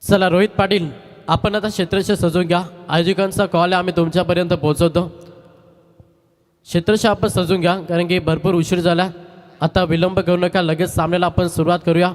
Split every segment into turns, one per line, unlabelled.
चला रोहित पाटील, आपण आता क्षेत्रशः सजून घ्या. आयोजकांचा कॉल आहे, आम्ही तुमच्यापर्यंत पोहोचवतो. क्षेत्रशः आपण सजून घ्या, कारण की भरपूर उशीर झाला. आता विलंब करू नका, लगेच सामन्याला आपण सुरुवात करूया.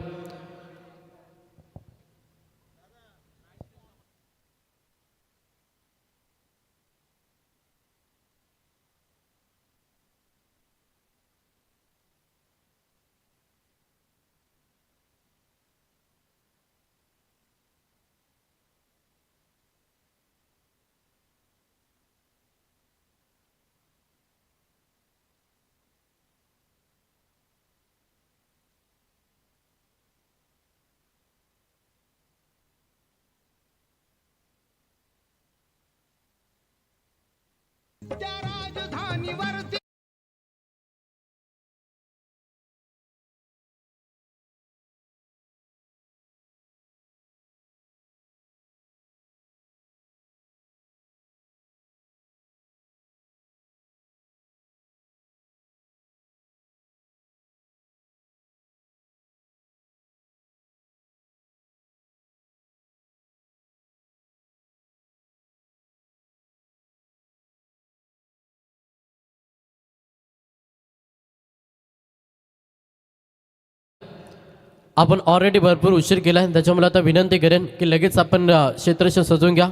आपण ऑलरेडी भरपूर उशीर केला आहे, त्याच्यामुळे आता विनंती करेन की लगेच आपण क्षेत्रशः सजून घ्या.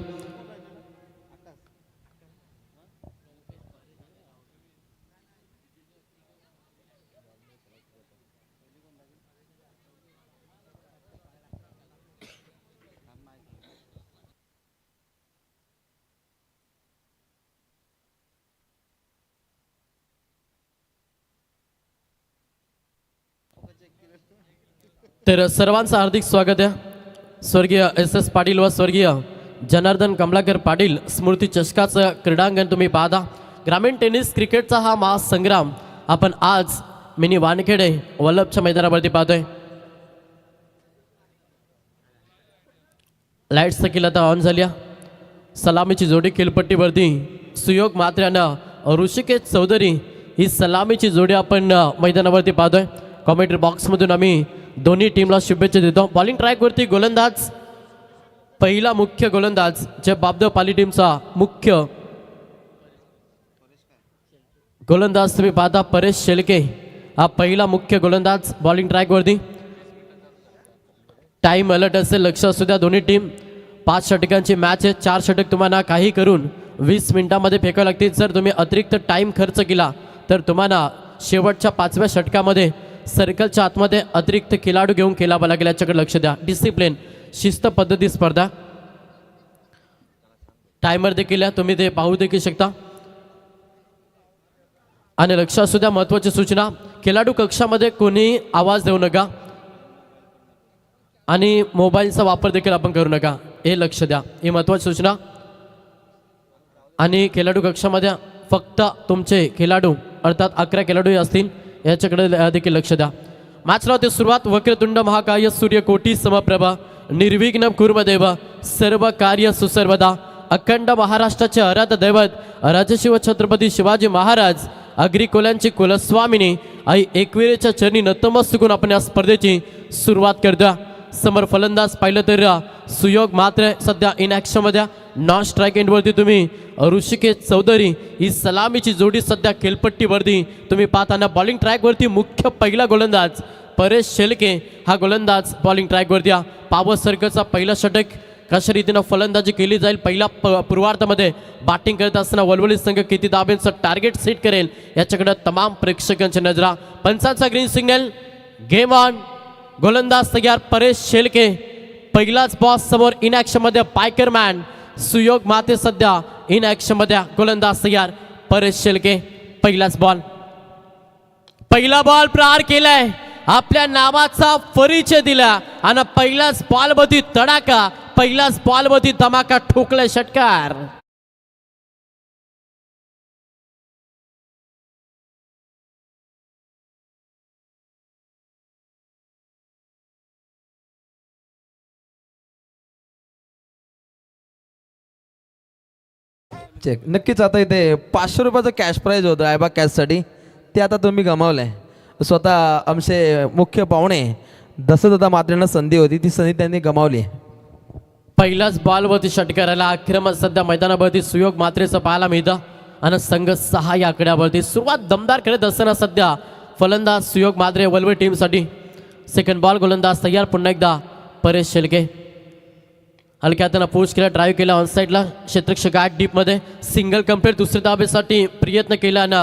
तर सर्वांचं हार्दिक स्वागत आहे. स्वर्गीय SS पाटील व स्वर्गीय जनार्दन कमलाकर पाटील स्मृती चषकाचं क्रीडांगण तुम्ही पाहता. ग्रामीण टेनिस क्रिकेटचा हा महासंग्राम आपण आज मिनी वानखेडे वल्लभच्या मैदानावरती पाहतोय. लाईट्स देखील आता ऑन झाल्या. सलामीची जोडी खेळपट्टीवरती सुयोग मात्र्यानं ऋषिकेश चौधरी ही सलामीची जोडी आपण मैदानावरती पाहतोय. कॉमेंट्री बॉक्समधून आम्ही दोन्ही टीमला शुभेच्छा देतो. बॉलिंग ट्रॅकवरती गोलंदाज, पहिला मुख्य गोलंदाज जे बाबदेव पाली टीमचा मुख्य गोलंदाज तुम्ही पाहता परेश शेळके, हा पहिला मुख्य गोलंदाज बॉलिंग ट्रॅकवरती. टाइम अलर्ट असेल, लक्ष असू द्या. दोन्ही टीम 5 षटकांची मॅच आहे. 4 षटक तुम्हाला काही करून 20 मिनिटांमध्ये फेकावे लागतील. जर तुम्ही अतिरिक्त टाइम खर्च केला तर तुम्हाला शेवटच्या 5व्या षटकामध्ये सर्कलच्या आतमध्ये अतिरिक्त खेळाडू घेऊन खेळावं लागेल. याच्याकडे लक्ष द्या. डिसिप्लिन, शिस्त पद्धती स्पर्धा. टायमर देखील आहे, तुम्ही ते पाहू देखील शकता. आणि लक्ष असू द्या, महत्त्वाची सूचना, खेळाडू कक्षामध्ये कोणी आवाज देऊ नका आणि मोबाईलचा वापर देखील आपण करू नका, हे लक्ष द्या. ही महत्त्वाची सूचना. आणि खेळाडू कक्षामध्ये फक्त तुमचे खेळाडू अर्थात 11 खेळाडू असतील, याच्याकडे देखील लक्ष द्या. मॅचला होते सुरुवात. वक्रतुंड महाकाय सूर्यकोटी समप्रभा निर्विघ्न कुर्मदेव सर्व कार्य सुसर्वदा. अखंड महाराष्ट्राचे आराध्य दैवत राजशिव छत्रपती शिवाजी महाराज अग्रिकोल्यांची कुलस्वामिनी आई एकविरेच्या चरणी नतमस्तक होऊन आपण या स्पर्धेची सुरुवात करतोय. समोर फलंदाज पाहिलं तर सुयोग मात्र सध्या इन ॲक्शनमध्ये. नॉन स्ट्राईक एंडवरती तुम्ही ऋषिकेश चौधरी ही सलामीची जोडी सध्या खेळपट्टीवरती तुम्ही पाहताना. बॉलिंग ट्रॅकवरती मुख्य पहिला गोलंदाज परेश शेळके, हा गोलंदाज बॉलिंग ट्रॅकवरती. पॉवर सर्कलचा पहिला षटक कशा रीतीनं फलंदाजी केली जाईल, पहिला पूर्वार्धामध्ये बॅटिंग करत असताना वलवली संघ किती धाब्यांचं टार्गेट सेट करेल, याच्याकडे तमाम प्रेक्षकांच्या नजरा. पंचांचा ग्रीन सिग्नल, गेम ऑन. गोलंदाज तयार परेश शेळके. पहिलाच बॉस समोर इन ॲक्शनमध्ये पायकरमॅन सुयोग माते सध्या इन ॲक्शनमध्ये. गोलंदाज तयार परेश शेळके. पहिलाच बॉल, पहिला बॉल प्रहार केलाय, आपल्या नावाचा परिचय दिला आणि पहिलाच बॉलमध्ये तडाखा, पहिलाच बॉलमध्ये धमाका ठोकलाय षटकार.
चेक नक्कीच. आता इथे 500 रुपयाचं कॅश प्राईज होतं आयबा कॅशसाठी, ते आता तुम्ही गमावलं आहे. स्वतः आमचे मुख्य पाहुणे दशरथ मात्रेंना संधी होती, ती संधी त्यांनी गमावली.
पहिल्याच बॉलवरती षटकाराला आक्रमण सध्या मैदानावरती सुयोग मात्रेचं पाहायला मिळतं आणि संघ 6 या आकड्यावरती सुरुवात दमदार करत असताना सध्या फलंदाज सुयोग मात्रे वलवे टीमसाठी. सेकंड बॉल गोलंदाज तयार. पुन्हा एकदा परेश शेलके हलक्या हातानं पुश केला, ड्राईव्ह केला ऑनसाईडला, क्षेत्ररक्षक गाठ डीपमध्ये सिंगल कंप्लीट. दुसऱ्या धाबेसाठी प्रयत्न केला आणि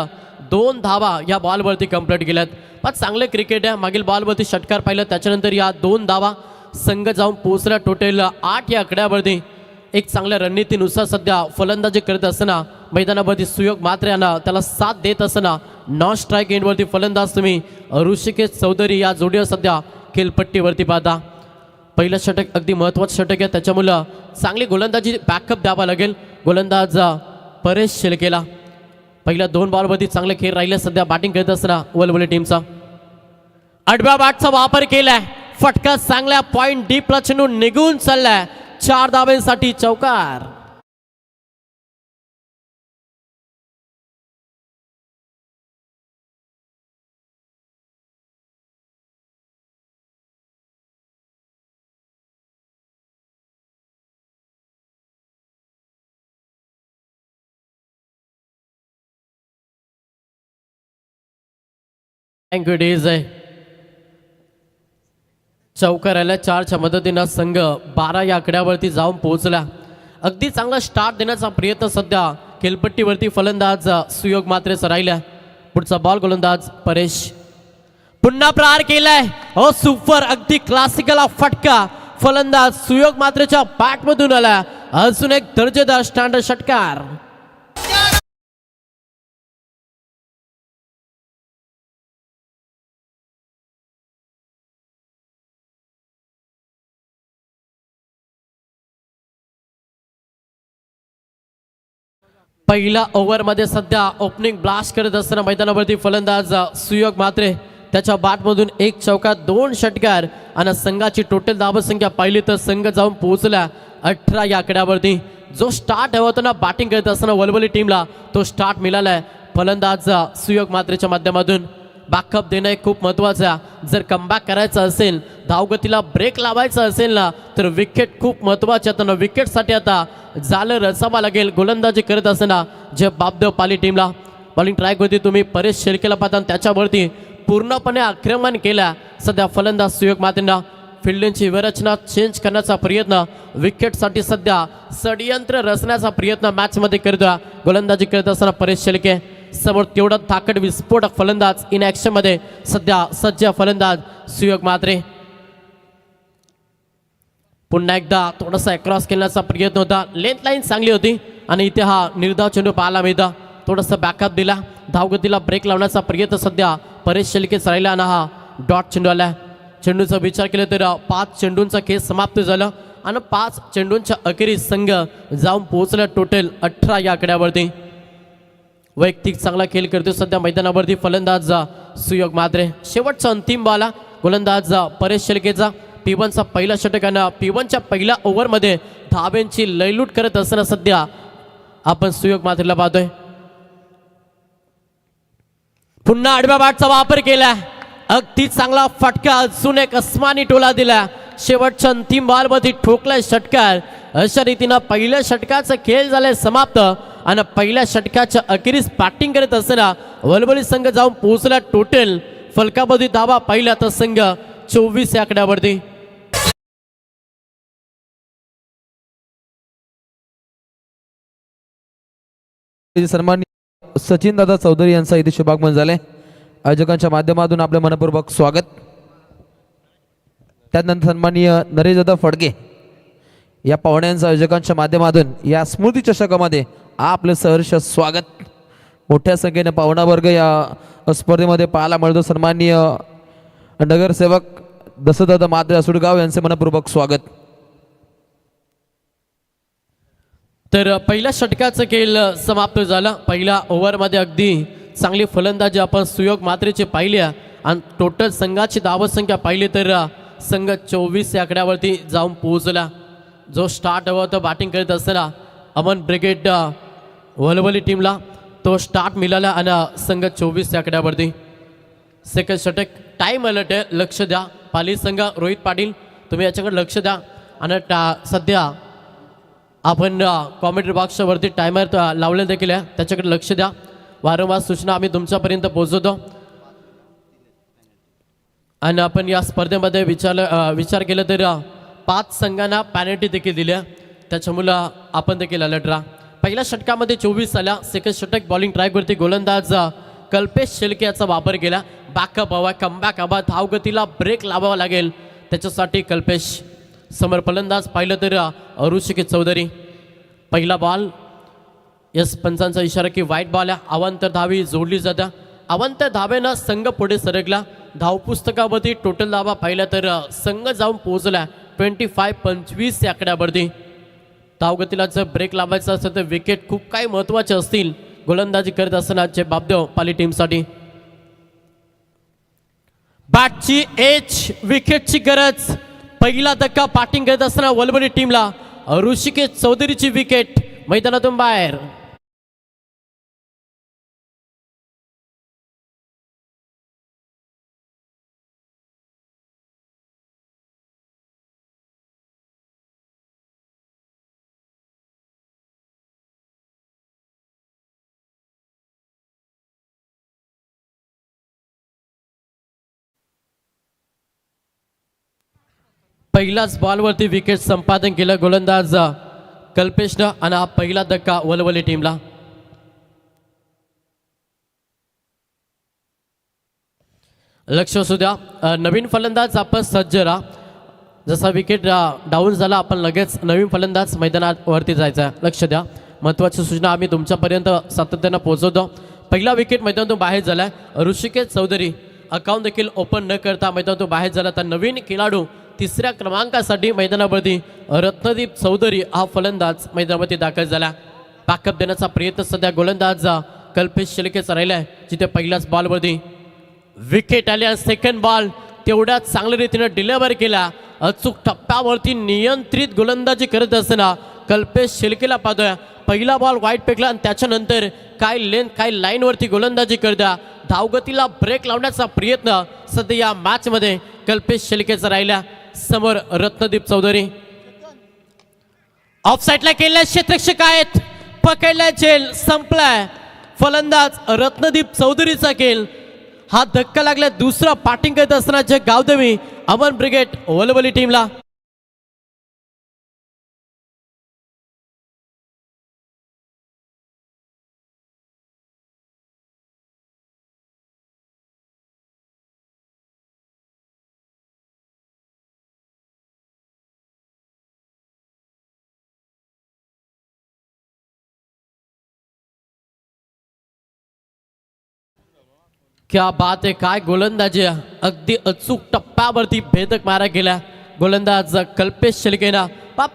2 धावा या बॉलवरती कंप्लीट केल्यात. पण चांगले क्रिकेट आहे. मागील बॉलवरती षटकार पाहिलं, त्याच्यानंतर या 2 धावा संघ जाऊन पोहोचला टोटल 8 या आकड्यावरती. एक चांगल्या रणनीतीनुसार सध्या फलंदाजी करत असताना मैदानावरती सुयोग मात्रे यांना त्याला साथ देत असताना नॉन स्ट्राईक एंडवरती फलंदाज तुम्ही ऋषिकेश चौधरी या जोडीवर सध्या खेळपट्टीवरती पाहता. पहिलं षटक अगदी महत्त्वाचं षटक आहे, त्याच्यामुळं चांगली गोलंदाजी बॅकअप द्यावा लागेल गोलंदाज परेश शेलकेला. पहिल्या 2 बॉलवरती चांगले खेळ राहिले सध्या बॅटिंग करत असताना वलवले टीमचा. आडव्या बॅटचा वापर केलाय, फटका चांगल्या पॉइंट डीपला चेंडू निघून चाललाय. 4 धाब्यांसाठी चौकार. गुड इज आहे. चौकार आल्या 4च्या मदतीनं संघ 12 या आकड्यावरती जाऊन पोहोचला. अगदी चांगला स्टार्ट देण्याचा प्रयत्न सध्या खेळपट्टीवरती फलंदाज सुयोग मात्रेचा राहिला. पुढचा बॉल गोलंदाज परेश पुन्हा प्रहार केलाय. हो सुपर, अगदी क्लासिकल फटका फलंदाज सुयोग मात्रेच्या बॅटमधून आला. अजून एक दर्जेदार स्टँडर्ड षटकार. पहिल्या ओव्हरमध्ये सध्या ओपनिंग ब्लास्ट करत असताना मैदानावरती फलंदाज सुयोग मात्रे त्याच्या बॅटमधून 1 चौकार 2 षटकार आणि संघाची टोटल धावसंख्या पाहिली तर संघ जाऊन पोहोचला 18 या आकड्यावरती. जो स्टार्ट हवा होता ना बॅटिंग करत असताना वलवली टीमला, तो स्टार्ट मिळालाय फलंदाज सुयोग मात्रेच्या माध्यमातून. बॅकअप देणं खूप महत्त्वाचं आहे. जर कमबॅक करायचं असेल, धावगतीला ब्रेक लावायचा असेल ना, तर विकेट खूप महत्त्वाचे आहेत. विकेटसाठी आता जालं रचावा लागेल गोलंदाजी करत असताना जे बापदेव पाली टीमला. बॉलिंग ट्रॅकवरती तुम्ही परेश शेलकेला पाहता, त्याच्यावरती पूर्णपणे आक्रमण केला सध्या फलंदाज सुयोग मात्रेंना. फिल्डिंगची विरचना चेंज करण्याचा प्रयत्न, विकेटसाठी सध्या षडयंत्र रचण्याचा प्रयत्न मॅचमध्ये करतोय गोलंदाजी करत असताना परेश शेलके. समोर तेवढा ताकद विस्फोटक फलंदाज इन ॲक्शन मध्ये सध्या सज्ज फलंदाज सुयोग मात्रे. पुन्हा एकदा थोडासा क्रॉस केल्याचा प्रयत्न होता, लेंथ लाईन चांगली होती आणि इथे हा निर्धाव चेंडू पाहायला मिळता. थोडासा बॅकअप दिला, धावगतीला ब्रेक लावण्याचा प्रयत्न सध्या परेश शेलकेच राहिला आणि हा डॉट चेंडू आला. चेंडूचा विचार केला तर 5 चेंडूंचा खेळ समाप्त झाला आणि 5 चेंडूंच्या अखेरीस संघ जाऊन पोहोचला टोटल 18 या आकड्यावरती. वैयक्तिक चांगला खेळ करतो सध्या मैदानावरती फलंदाज सुयोग मात्रे. शेवटचा अंतिम बॉल गोलंदाज परेश शेलकेचा. P1चा पहिला षटक आणि P1च्या पहिल्या ओव्हरमध्ये धाब्यांची लयलूट करत असताना सध्या आपण सुयोग मात्रेला पाहतोय. पुन्हा आडव्या बॅटचा वापर केला, अगदी चांगला फटका, अजून एक अस्मानी टोला दिला. शेवटच्या अंतिम बॉलमध्ये ठोकलाय षटकार. अशा रीतीनं पहिल्या षटकाचा खेळ झालाय समाप्त आणि पहिल्या षटकाच्या अखेरीस बॅटिंग करत असताना वलवली संघ जाऊन पोहोचला टोटल फलकामध्ये धावा पहिला तर संघ 24 या आकड्यावरती.
सन्माननीय सचिन दादा चौधरी यांचा इथे शुभागमन झाले. आयोजकांच्या माध्यमातून आपले मनपूर्वक स्वागत. त्यानंतर सन्माननीय नरेशदादा फडके या पाहुण्यांच्या आयोजकांच्या माध्यमातून या स्मृती चषकामध्ये आपले सहर्ष स्वागत. मोठ्या संख्येने पाहुणा वर्ग या स्पर्धेमध्ये पाहायला मिळतो. सन्माननीय नगरसेवक दसदादा मात्रे असुडगाव यांचे मनपूर्वक स्वागत.
तर पहिल्या षटकाचा खेळ समाप्त झाला. पहिल्या ओव्हरमध्ये अगदी चांगली फलंदाजी आपण सुयोग मात्रेची पाहिली आणि टोटल संघाची धावसंख्या पाहिली तर संघ 24 या आकड्यावरती जाऊन पोहोचला. जो स्टार्ट हवा होता बॅटिंग करत असताना अमन ब्रिगेड वलवली टीमला, तो स्टार्ट मिळाला आणि संघ 24 या आकड्यावरती. सेकंड षटक टाईम अलर्ट आहे, लक्ष द्या. पाली संघ रोहित पाटील तुम्ही याच्याकडे लक्ष द्या. आणि सध्या आपण कॉमेंट्री बॉक्सच्या वरती टायमर लावलेला देखील आहे, त्याच्याकडे लक्ष द्या. वारंवार सूचना आम्ही तुमच्यापर्यंत पोहोचवतो. आणि आपण या स्पर्धेमध्ये विचार केला तर 5 संघांना पॅनल्टी देखील दिल्या, त्याच्यामुळं आपण देखील अलर्ट राहा. पहिल्या षटकामध्ये 24 आल्या. सेकंड षटक बॉलिंग ट्रॅकवरती गोलंदाज कल्पेश शेळके याचा वापर केला. बॅकअप हवा, कमबॅक हवा, धावगतीला ब्रेक लावावा लागेल, त्याच्यासाठी कल्पेश. समोर फलंदाज पाहिलं तर ऋषिकेश चौधरी. पहिला बॉल, यस पंचांचा इशारा की वाईट बॉल आहे. अवांतर धावी जोडली जाते. अवांतर धावेनं संघ पुढे सरकला. धावपुस्तकावरती टोटल धावा पाहिल्या तर संघ जाऊन पोहोचला 25-25 या आकड्यावरती. धावगतीला जर ब्रेक लावायचा असेल तर विकेट खूप काही महत्त्वाचे असतील गोलंदाजी करत असतानाचे बाबदेव पाली टीमसाठी. बॅटची एज, विकेटची गरज. पहिला धक्का बॅटिंग करत असताना वलवली टीमला. ऋषिकेश चौधरीची विकेट मैदानातून बाहेर. पहिल्याच बॉलवरती विकेट संपादन केलं गोलंदाज कल्पेशनं आणि हा पहिला धक्का वलवली टीमला. लक्ष असू द्या. नवीन फलंदाज आपण सज्ज राहा. जसा विकेट डाऊन झाला आपण लगेच नवीन फलंदाज मैदानावरती जायचा. लक्ष द्या. महत्त्वाची सूचना आम्ही तुमच्यापर्यंत सातत्यानं पोहोचवतो. पहिला विकेट मैदानातून बाहेर झालाय. ऋषिकेश चौधरी अकाउंट देखील ओपन न करता मैदानातून बाहेर झाला. तर नवीन खेळाडू तिसऱ्या क्रमांकासाठी मैदानावरती रत्नदीप चौधरी हा फलंदाज मैदानावरती दाखल झाला. बॅकअप देण्याचा प्रयत्न सध्या गोलंदाज कल्पेश शेळकेचा राहिलाय, जिथे पहिल्याच बॉलवरती विकेट आल्या. सेकंड बॉल तेवढ्याच चांगल्या रीतीने डिलिव्हर केला. अचूक टप्प्यावरती नियंत्रित गोलंदाजी करत असताना कल्पेश शेळकेला पाहतोय. पहिला बॉल वाईट फेकला आणि त्याच्यानंतर काय लाईनवरती गोलंदाजी करता. धावगतीला ब्रेक लावण्याचा प्रयत्न सध्या या मॅचमध्ये कल्पेश शेळकेचा राहिला. समोर रत्नदीप चौधरी ऑफ साईडला केलेल्या क्षेत्ररक्षक आहेत. पकडल्या झेल संपलाय. फलंदाज रत्नदीप चौधरीचा खेळ. हा धक्का लागला. दुसरा बॅटिंग करत असताना गावदेवी अमन ब्रिगेड वलवली टीमला. क्या बात आहे. काय गोलंदाजी. अगदी अचूक टप्प्यावरती भेदक मारा गेला गोलंदाज कल्पेश शेळकेनं.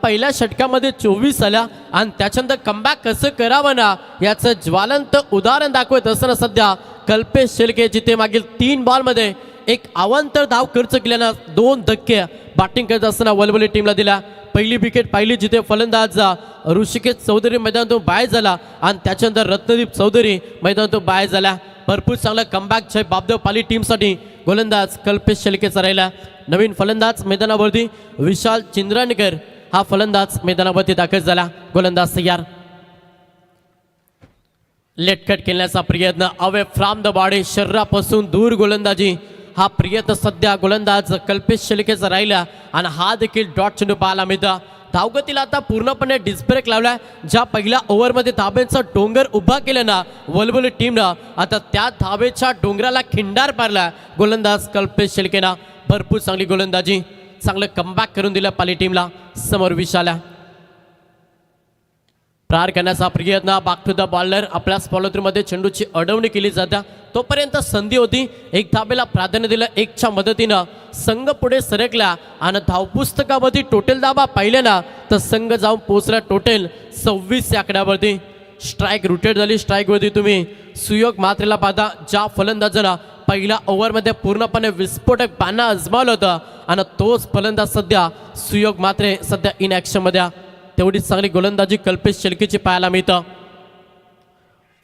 पहिल्या षटकामध्ये 24 आल्या आणि त्याच्यानंतर कमबॅक कसं करावं ना याचं ज्वलंत उदाहरण दाखवत असताना सध्या कल्पेश शेळके, जिथे मागील 3 बॉलमध्ये एक अवांतर धाव खर्च केल्यानं 2 धक्के बॅटिंग करत असताना वलवली टीमला दिला. पहिली विकेट पाहिली, जिथे फलंदाज ऋषिकेश चौधरी मैदानातून बाहेर झाला आणि त्याच्यानंतर रत्नदीप चौधरी मैदानातून बाहेर झाला. भरपूर चांगला कमबॅक जय बाबदेव पाली टीमसाठी गोलंदाज कल्पेश शेळकेचा राहिला. नवीन फलंदाज मैदानावरती विशाल चिंद्राणकर हा फलंदाज मैदानावरती दाखल झाला. गोलंदाज तयार. लेटकट खेळण्याचा प्रयत्न. अवे फ्रॉम द बॉडी, शरीरापासून दूर गोलंदाजी हा प्रयत्न सध्या गोलंदाज कल्पेश शेळकेचा राहिला आणि हा देखील डॉट चेंडू पाहायला मिळतो. धावगतीला आता पूर्णपणे डिस्ब्रेक लावलाय. ज्या पहिल्या ओव्हरमध्ये धाब्यांचा डोंगर उभा केला ना वलवली टीमनं, आता त्या धाबेच्या डोंगराला खिंडार पारला गोलंदाज कल्पेश शेळकेनं. भरपूर चांगली गोलंदाजी, चांगलं कमबॅक करून दिलं पाली टीमला. समोर विशाला प्रार करण्याचा प्रयत्न. Back to the bowler. आपल्या फॉलोथ्रूमध्ये चेंडूची अडवणी केली जाते. तोपर्यंत संधी होती. एक धाबेला प्राधान्य दिलं. 1च्या मदतीनं संघ पुढे सरकला आणि धावपुस्तकावरती टोटल धाबा पाहिल्या ना तर संघ जाऊन पोहोचला टोटल 26 या आकड्यावरती. स्ट्राईक रोटेट झाली. स्ट्राईकवरती तुम्ही सुयोग मात्रेला पाहता. ज्या फलंदाजानं पहिल्या ओव्हरमध्ये पूर्णपणे विस्फोटक बाणा आजमावलं होतं आणि तोच फलंदाज सध्या सुयोग मात्रे सध्या इन ॲक्शनमध्ये. तेवढीच चांगली गोलंदाजी कल्पेश शेळकेची पाहायला मिळतं.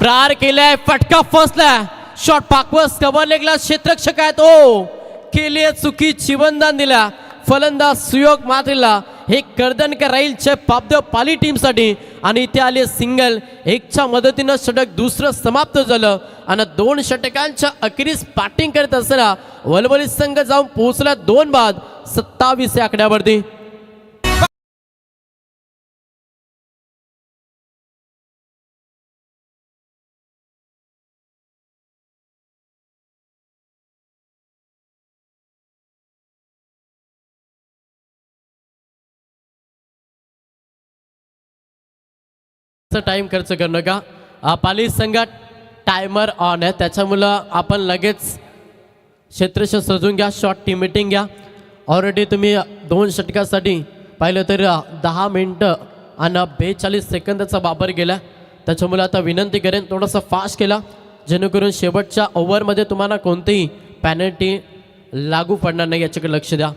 प्रार केलाय. फटका फसला. Shot पाकवस cover लेगला. क्षेत्ररक्षक आहेत. ओ केली चुकी. जीवनदान दिला फलंदाज सुयोग मात्रेला. हे कर्दनकर राहील चेप ऑफ द पाली टीमसाठी आणि इथे आले सिंगल. एकच्या मदतीनं षटक दुसरं समाप्त झालं आणि 2 षटकांच्या अखेरीस बॅटिंग करत असताना वलवली संघ जाऊन पोहोचला 2 बाद 27 या आकड्यावरती. टाइम खर्च करू नका. पाली संघात टायमर ऑन आहे, त्याच्यामुळं आपण लगेच क्षेत्रश सजून घ्या. शॉर्ट टीम मीटिंग घ्या. ऑलरेडी तुम्ही 2 षटकासाठी पाहिलं तर 10 मिनटं आणि 42 सेकंदाचा वापर केला. त्याच्यामुळे आता विनंती करेन थोडंसं फास्ट केला, जेणेकरून शेवटच्या ओव्हरमध्ये तुम्हाला कोणतीही पॅनल्टी लागू पडणार नाही, याच्याकडे लक्ष द्या.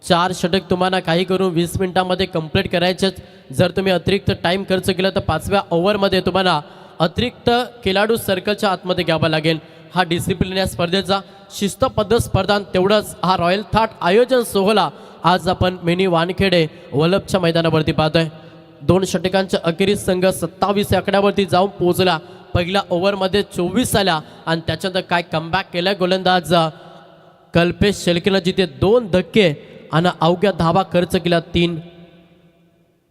4 षटक तुम्हाला काही करून 20 मिनिटांमध्ये कंप्लीट करायचेच. जर तुम्ही अतिरिक्त टाईम खर्च केला तर 5व्या ओव्हरमध्ये तुम्हाला अतिरिक्त खेळाडू सर्कलच्या आतमध्ये घ्यावा लागेल. हा डिसिप्लिन या स्पर्धेचा शिस्तबद्ध स्पर्धा, तेवढंच हा रॉयल थाट आयोजन सोहळा आज आपण मिनी वानखेडे वलभच्या मैदानावरती पाहतोय. 2 षटकांच्या अखेरीस संघ 27 या आकड्यावरती जाऊन पोहोचला. पहिल्या ओव्हरमध्ये 24 आल्या आणि त्याच्यानंतर काय कमबॅक केलं गोलंदाज कल्पेश शेळकेनं, जिथे 2 धक्के आणि अवघ्या धावा खर्च केला. 3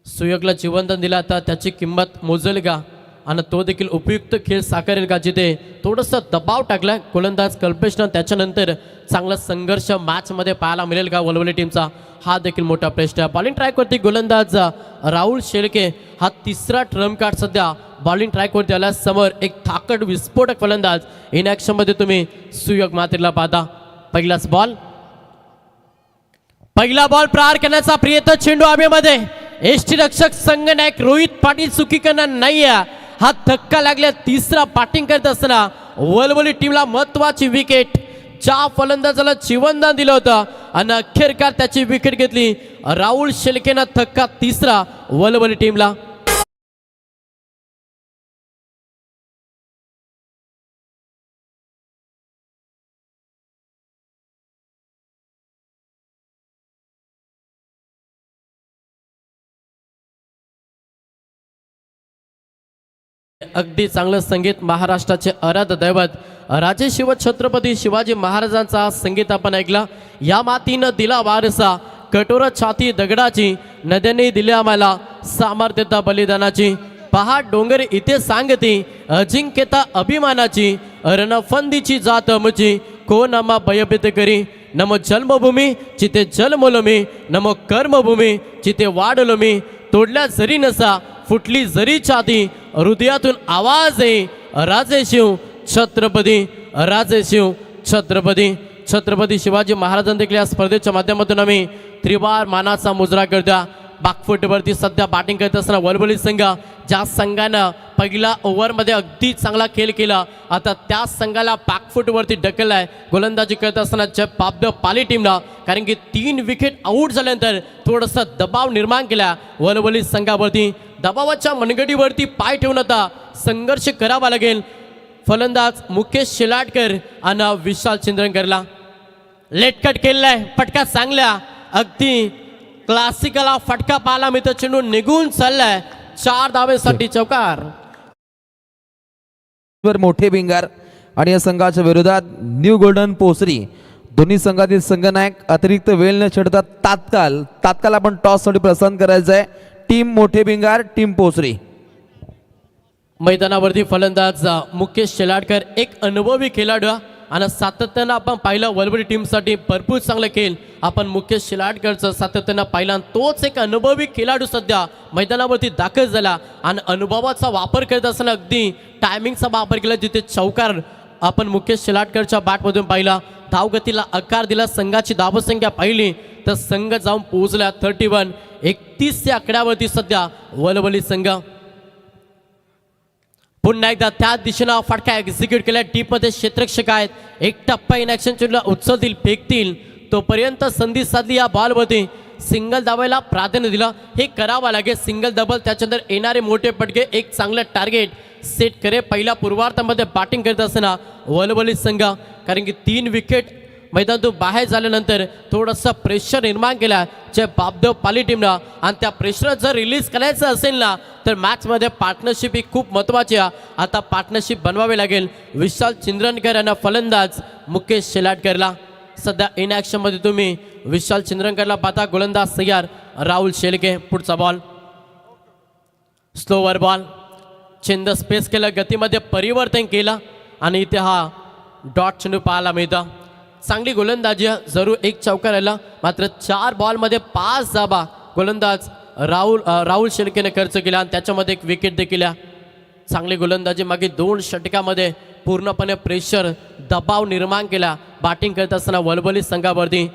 सुयोगला जीवनदान दिला, आता त्याची किंमत मोजेल का आणि तो देखील उपयुक्त खेळ साकारेल का, जिथे थोडंसं दबाव टाकला गोलंदाज कल्पेशनं. त्याच्यानंतर चांगला संघर्ष मॅचमध्ये पाहायला मिळेल का वलवली टीमचा, हा देखील मोठा प्रश्न आहे. बॉलिंग ट्रॅकवरती गोलंदाज राहुल शेळके, हा 3रा ट्रम्प कार्ड सध्या बॉलिंग ट्रॅकवरती आला. समोर एक थाकड विस्फोटक फलंदाज इन ॲक्शनमध्ये तुम्ही सुयोग मात्रेला पाहता. पहिला बॉल प्रहार करण्याचा प्रयत्न, चेंडू हवेमध्ये. एसटी रक्षक संघनायक रोहित पाटील चुकी करणार नाहीये. हा धक्का लागल्या. 3रा बॅटिंग करत असताना वलवली टीमला महत्वाची विकेट. ज्या फलंदाजाला जीवनदान दिलं होतं आणि अखेरकार त्याची विकेट घेतली राहुल शेळकेनं. धक्का 3रा वलवली टीमला. अगदी चांगलं संगीत, महाराष्ट्राचे आराध्य दैवत राजे शिव छत्रपती शिवाजी महाराजांचा संगीत आपण ऐकला. या मातीनं दिला वारसा, कठोर छाती दगडाची, नद्याने दिल्या आम्हाला सामर्थ्यता बलिदानाची. पहाड डोंगर इथे सांगती अजिंक्यता अभिमानाची, रणफंदीची जात आमची, कोण आम्हा भयभीत करी. नमो जन्मभूमी जिथे जन्मलो मी, नमो कर्मभूमी जिथे वाढलो मी. तोडल्या जरी नसा फुटली जरी छाती, हृदयातून आवाज आहे राजे शिव छत्रपती, राजे शिव छत्रपती. छत्रपती शिवाजी महाराजांनी देखील या स्पर्धेच्या माध्यमातून आम्ही त्रिवार मानाचा मुजरा करता. बॅकफुटवरती सध्या बॅटिंग करत असताना वलवली संघ, ज्या संघानं पहिला ओव्हरमध्ये अगदी चांगला खेळ केला, आता त्या संघाला बॅकफुटवरती ढकललाय गोलंदाजी करत असताना जब पाबद पाली टीमला. कारण की 3 विकेट आऊट झाल्यानंतर थोडंसं दबाव निर्माण केला वलवली संघावरती. दबावाच्या मनगडीवरती पाय ठेवून आता संघर्ष करावा लागेल फलंदाज मुकेश शेलाटकर आणि विशाल चिंद्रकरला. लेटकट केलाय, फटका चांगला, अगदी क्लासिकला फटका पाहायला मिळतो. चेंडू निघून चाललाय, 4 धावेसाठी चौकार.
मोठे भिंगार आणि या संघाच्या विरोधात न्यू गोल्डन पोसरी. दोन्ही संघातील संघनायक अतिरिक्त वेळ न छेडता तात्काळ आपण टॉस साठी प्रस्थान करायचं आहे. टीम मोठे भिंगार, टीम पोसरी.
मैदानावरती फलंदाज मुकेश शेलाटकर, एक अनुभवी खेळाडू आणि सातत्यानं आपण पाहिलं वलवली टीमसाठी भरपूर चांगलं खेळ आपण मुकेश शेलाटकरचं सातत्यानं पाहिला. तोच एक अनुभवी खेळाडू सध्या मैदानावरती दाखल झाला आणि अनुभवाचा वापर करत असताना अगदी टायमिंगचा वापर केला, जिथे चौकार आपण मुकेश शेलाटकरच्या बॅटमधून पाहिला. धावगतीला आकार दिला, संघाची धावसंख्या पाहिली तर संघ जाऊन पोहोचला 31. 31 या आकड्यावरती सध्या वलवली संघ. पुन्हा एकदा त्या दिशेनं फटका एक्झिक्यूट केला. डीपमध्ये क्षेत्ररक्षक आहेत, एक टप्पा इन ॲक्शन चेंडूला उचलतील, फेकतील, तोपर्यंत संधी साधली. या बॉलवरती सिंगल दाबायला प्राधान्य दिलं, हे करावं लागेल. सिंगल डबल, त्याच्यानंतर येणारे मोठे पटके, एक चांगलं टार्गेट सेट करे. पहिल्या पूर्वार्धामध्ये बॅटिंग करत असताना वलवली संघ, कारण की 3 विकेट मैदानातून बाहेर झाल्यानंतर थोडंसं प्रेशर निर्माण केला जे बापदेव पाली टीमनं, आणि त्या प्रेशर जर रिलीज करायचं असेल ना तर मॅचमध्ये पार्टनरशिप ही खूप महत्त्वाची आहे. आता पार्टनरशिप बनवावी लागेल. विशाल चिंद्रनकर यांना फलंदाज, मुकेश शेलाटकरला. सध्या इन ॲक्शनमध्ये तुम्ही विशाल चिंद्रनकरला पाहता, गोलंदाज तयार राहुल शेळके. पुढचा बॉल स्लोवर बॉल, चेंद स्पेस केलं, गतीमध्ये परिवर्तन केलं आणि इथे हा डॉट चेंडू पाहायला मिळतं. चांगली गोलंदाजी, जरूर एक चौकार राहिला, मात्र 4 बॉलमध्ये 5 धाबा गोलंदाज राहुल शेळकेने खर्च केला आणि त्याच्यामध्ये एक विकेट देखील. चांगली गोलंदाजी, मागे 2 षटकामध्ये पूर्णपणे प्रेशर दबाव निर्माण केला बॅटिंग करत असताना वलवली संघावरती.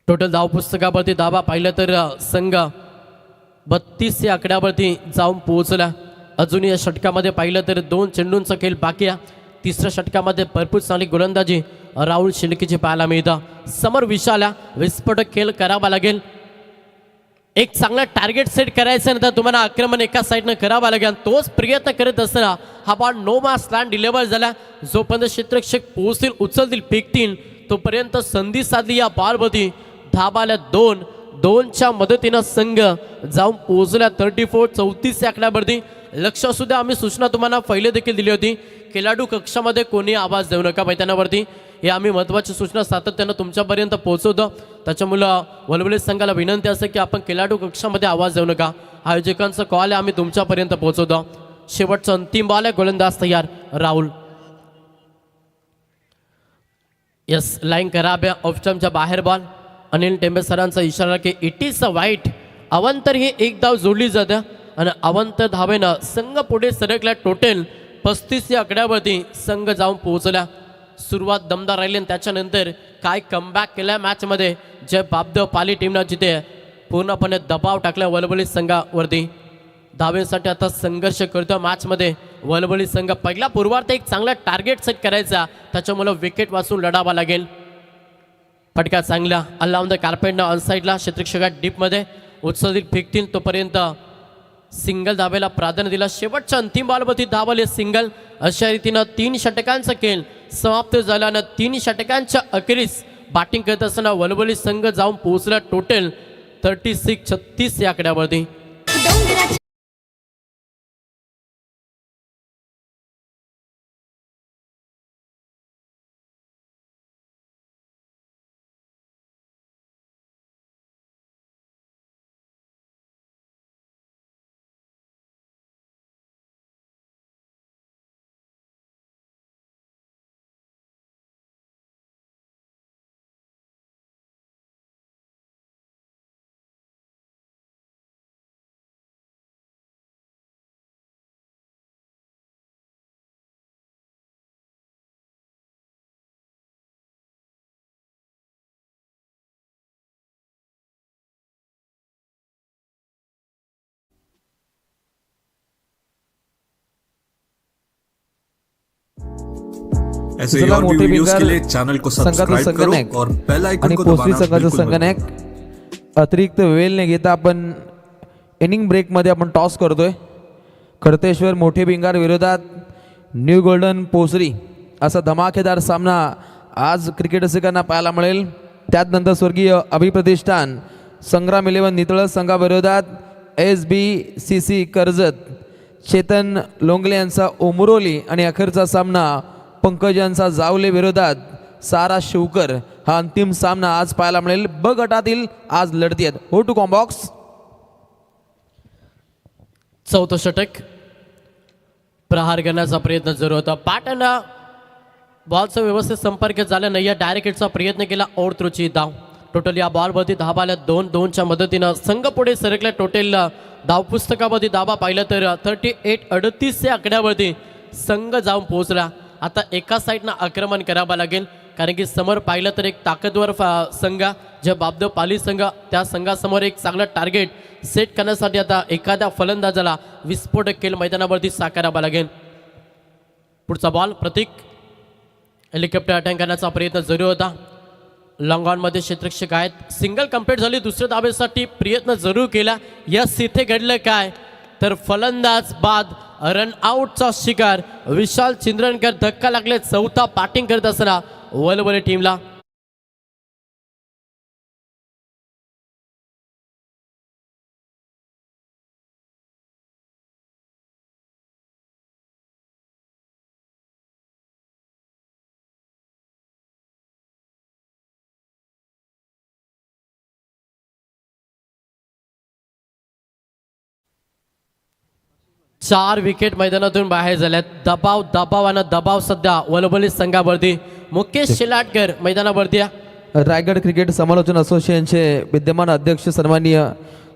टोटल धावपुस्तकावरती धाबा पाहिलं तर संघ 32 या आकड्यावरती जाऊन पोहोचला. अजून या षटकामध्ये पाहिलं तर 2 चेंडूंचा खेळ बाकी आहे. तिसऱ्या षटकामध्ये भरपूर चांगली गोलंदाजी राहुल शेळकेची पाहायला मिळतं. समोर विशाला विस्फोटक खेळ करावा लागेल. एक चांगला टार्गेट सेट करायचं नंतर तुम्हाला आक्रमण एका साईडनं करावं लागेल. तोच प्रयत्न करत असताना हा ball no marks land deliver झाला. जोपर्यंत क्षेत्ररक्षक पोहोचतील, उचलतील, फेकतील तोपर्यंत संधी साधली या बॉलवरती. धाबाला 2-2च्या मदतीनं संघ जाऊन पोहोचला 34 या आकड्यावरती. लक्ष असू द्या, आम्ही सूचना तुम्हाला पहिले देखील दिली होती, खेळाडू कक्षामध्ये कोणी आवाज देऊ नका मैदानावरती. हे आम्ही महत्त्वाची सूचना सातत्यानं तुमच्यापर्यंत पोहोचवतो. त्याच्यामुळं वलवली संघाला विनंती असते की आपण खेळाडू कक्षामध्ये आवाज देऊ नका. आयोजकांचा कॉल आहे, आम्ही तुमच्यापर्यंत पोहोचवतो. शेवटचा अंतिम बॉल आहे, गोलंदाज तयार राहुल. यस, लाईन कराब्या ऑफस्टमच्या बाहेर बॉल. अनिल टेंबे सरांचा इशारा की इट इज अ वाईट. अवंतर ही एक धाव जोडली जाते आणि अवंतर धावेनं संघ पुढे सरकला. टोटल 35 या आकड्यावरती संघ जाऊन पोहोचला. सुरुवात दमदार राहिली आणि त्याच्यानंतर काय कमबॅक केल्या मॅचमध्ये जे बापदेव पाली टीमनं जिथे पूर्णपणे दबाव टाकला वलवली संघावरती. धावेसाठी आता संघर्ष करतो मॅचमध्ये वलवली संघ. पहिला पूर्वार्ध एक चांगला टार्गेट सेट करायचा, त्याच्यामुळं विकेट वाचून लढावा लागेल. फटका चांगला अलाउन द कार्पेटनं ऑनसाईडला, क्षेत्ररक्षकात डीपमध्ये उचलतील, फेकतील तोपर्यंत सिंगल धावेला प्राधान्य दिला. शेवटच्या अंतिम बॉलवरती धावले सिंगल. अशा रीतीनं 3 षटकांचा खेळ समाप्त झाल्यानं 3 षटकांच्या अखेरीस बॅटिंग करत असताना वलवली संघ जाऊन पोहोचला टोटल 36 या आकड्यावरती.
ऐसे ही और भी वीडियोस के लिए चैनल को सब्सक्राइब करो और बेल आइकन
आणि
को
पोचली
दबाना
संघाचा
बिल्कुल मत
संघनायक अतिरिक्त वेळ न घेता आपण इनिंग ब्रेकमध्ये आपण टॉस करतोय. खडतेश्वर मोठे भिंगार विरोधात न्यू गोल्डन पोसरी असा धमाकेदार सामना आज क्रिकेट रसिकांना पाहायला मिळेल. त्यानंतर स्वर्गीय अभिप्रतिष्ठान संग्राम 11 नितळ संघाविरोधात SBCC कर्जत चेतन लोंगले यांचा उमरोली आणि अखेरचा सामना पंकज यांचा जावले विरोधात सारा शिवकर. हा अंतिम सामना आज पाहायला मिळेल. ब गटातील आज लढती आहेत. हो टू कॉम्बॉक्स.
चौथं षटक प्रहार करण्याचा प्रयत्न जरूर होता. पॅटर्न बॉलचा व्यवस्थित संपर्क झाला नाही. या डायरेक्ट हिटचा प्रयत्न केला. ओव्हर थ्रोची धाव. टोटल या बॉलवरती धाबा आल्या 2-2च्या मदतीनं संघ पुढे सरकला. टोटल धावपुस्तकावरती धाबा पाहिलं तर 38 या आकड्यावरती संघ जाऊन पोहोचला. आता एका साईडनं आक्रमण करावं लागेल, कारण की समोर पाहिलं तर एक ताकदवर संघ जे बापदेव पाली संघ, त्या संघासमोर एक चांगलं टार्गेट सेट करण्यासाठी आता एखाद्या फलंदाजाला विस्फोटक खेळ मैदानावरती साकारावा लागेल. पुढचा बॉल प्रतीक हेलिकॉप्टर अटॅक करण्याचा प्रयत्न जरूर होता. लॉंग ऑनमध्ये क्षेत्ररक्षक आहेत. सिंगल कंप्लीट झाली. दुसऱ्या धावेसाठी प्रयत्न जरूर केला. यस, इथे घडलं काय तर फलंदाज बाद रन आउटचा शिकार विशाल चिंद्रनकर धक्का लागले चौथा बॅटिंग करत असताना वलवले टीमला. चार विकेट मैदानातून बाहेर झाल्यात. दबाव सध्या वलवली संघावरती. मुकेश शिलाटकर मैदानावरती आहे.
रायगड क्रिकेट समालोचन असोसिएशनचे विद्यमान अध्यक्ष सन्माननीय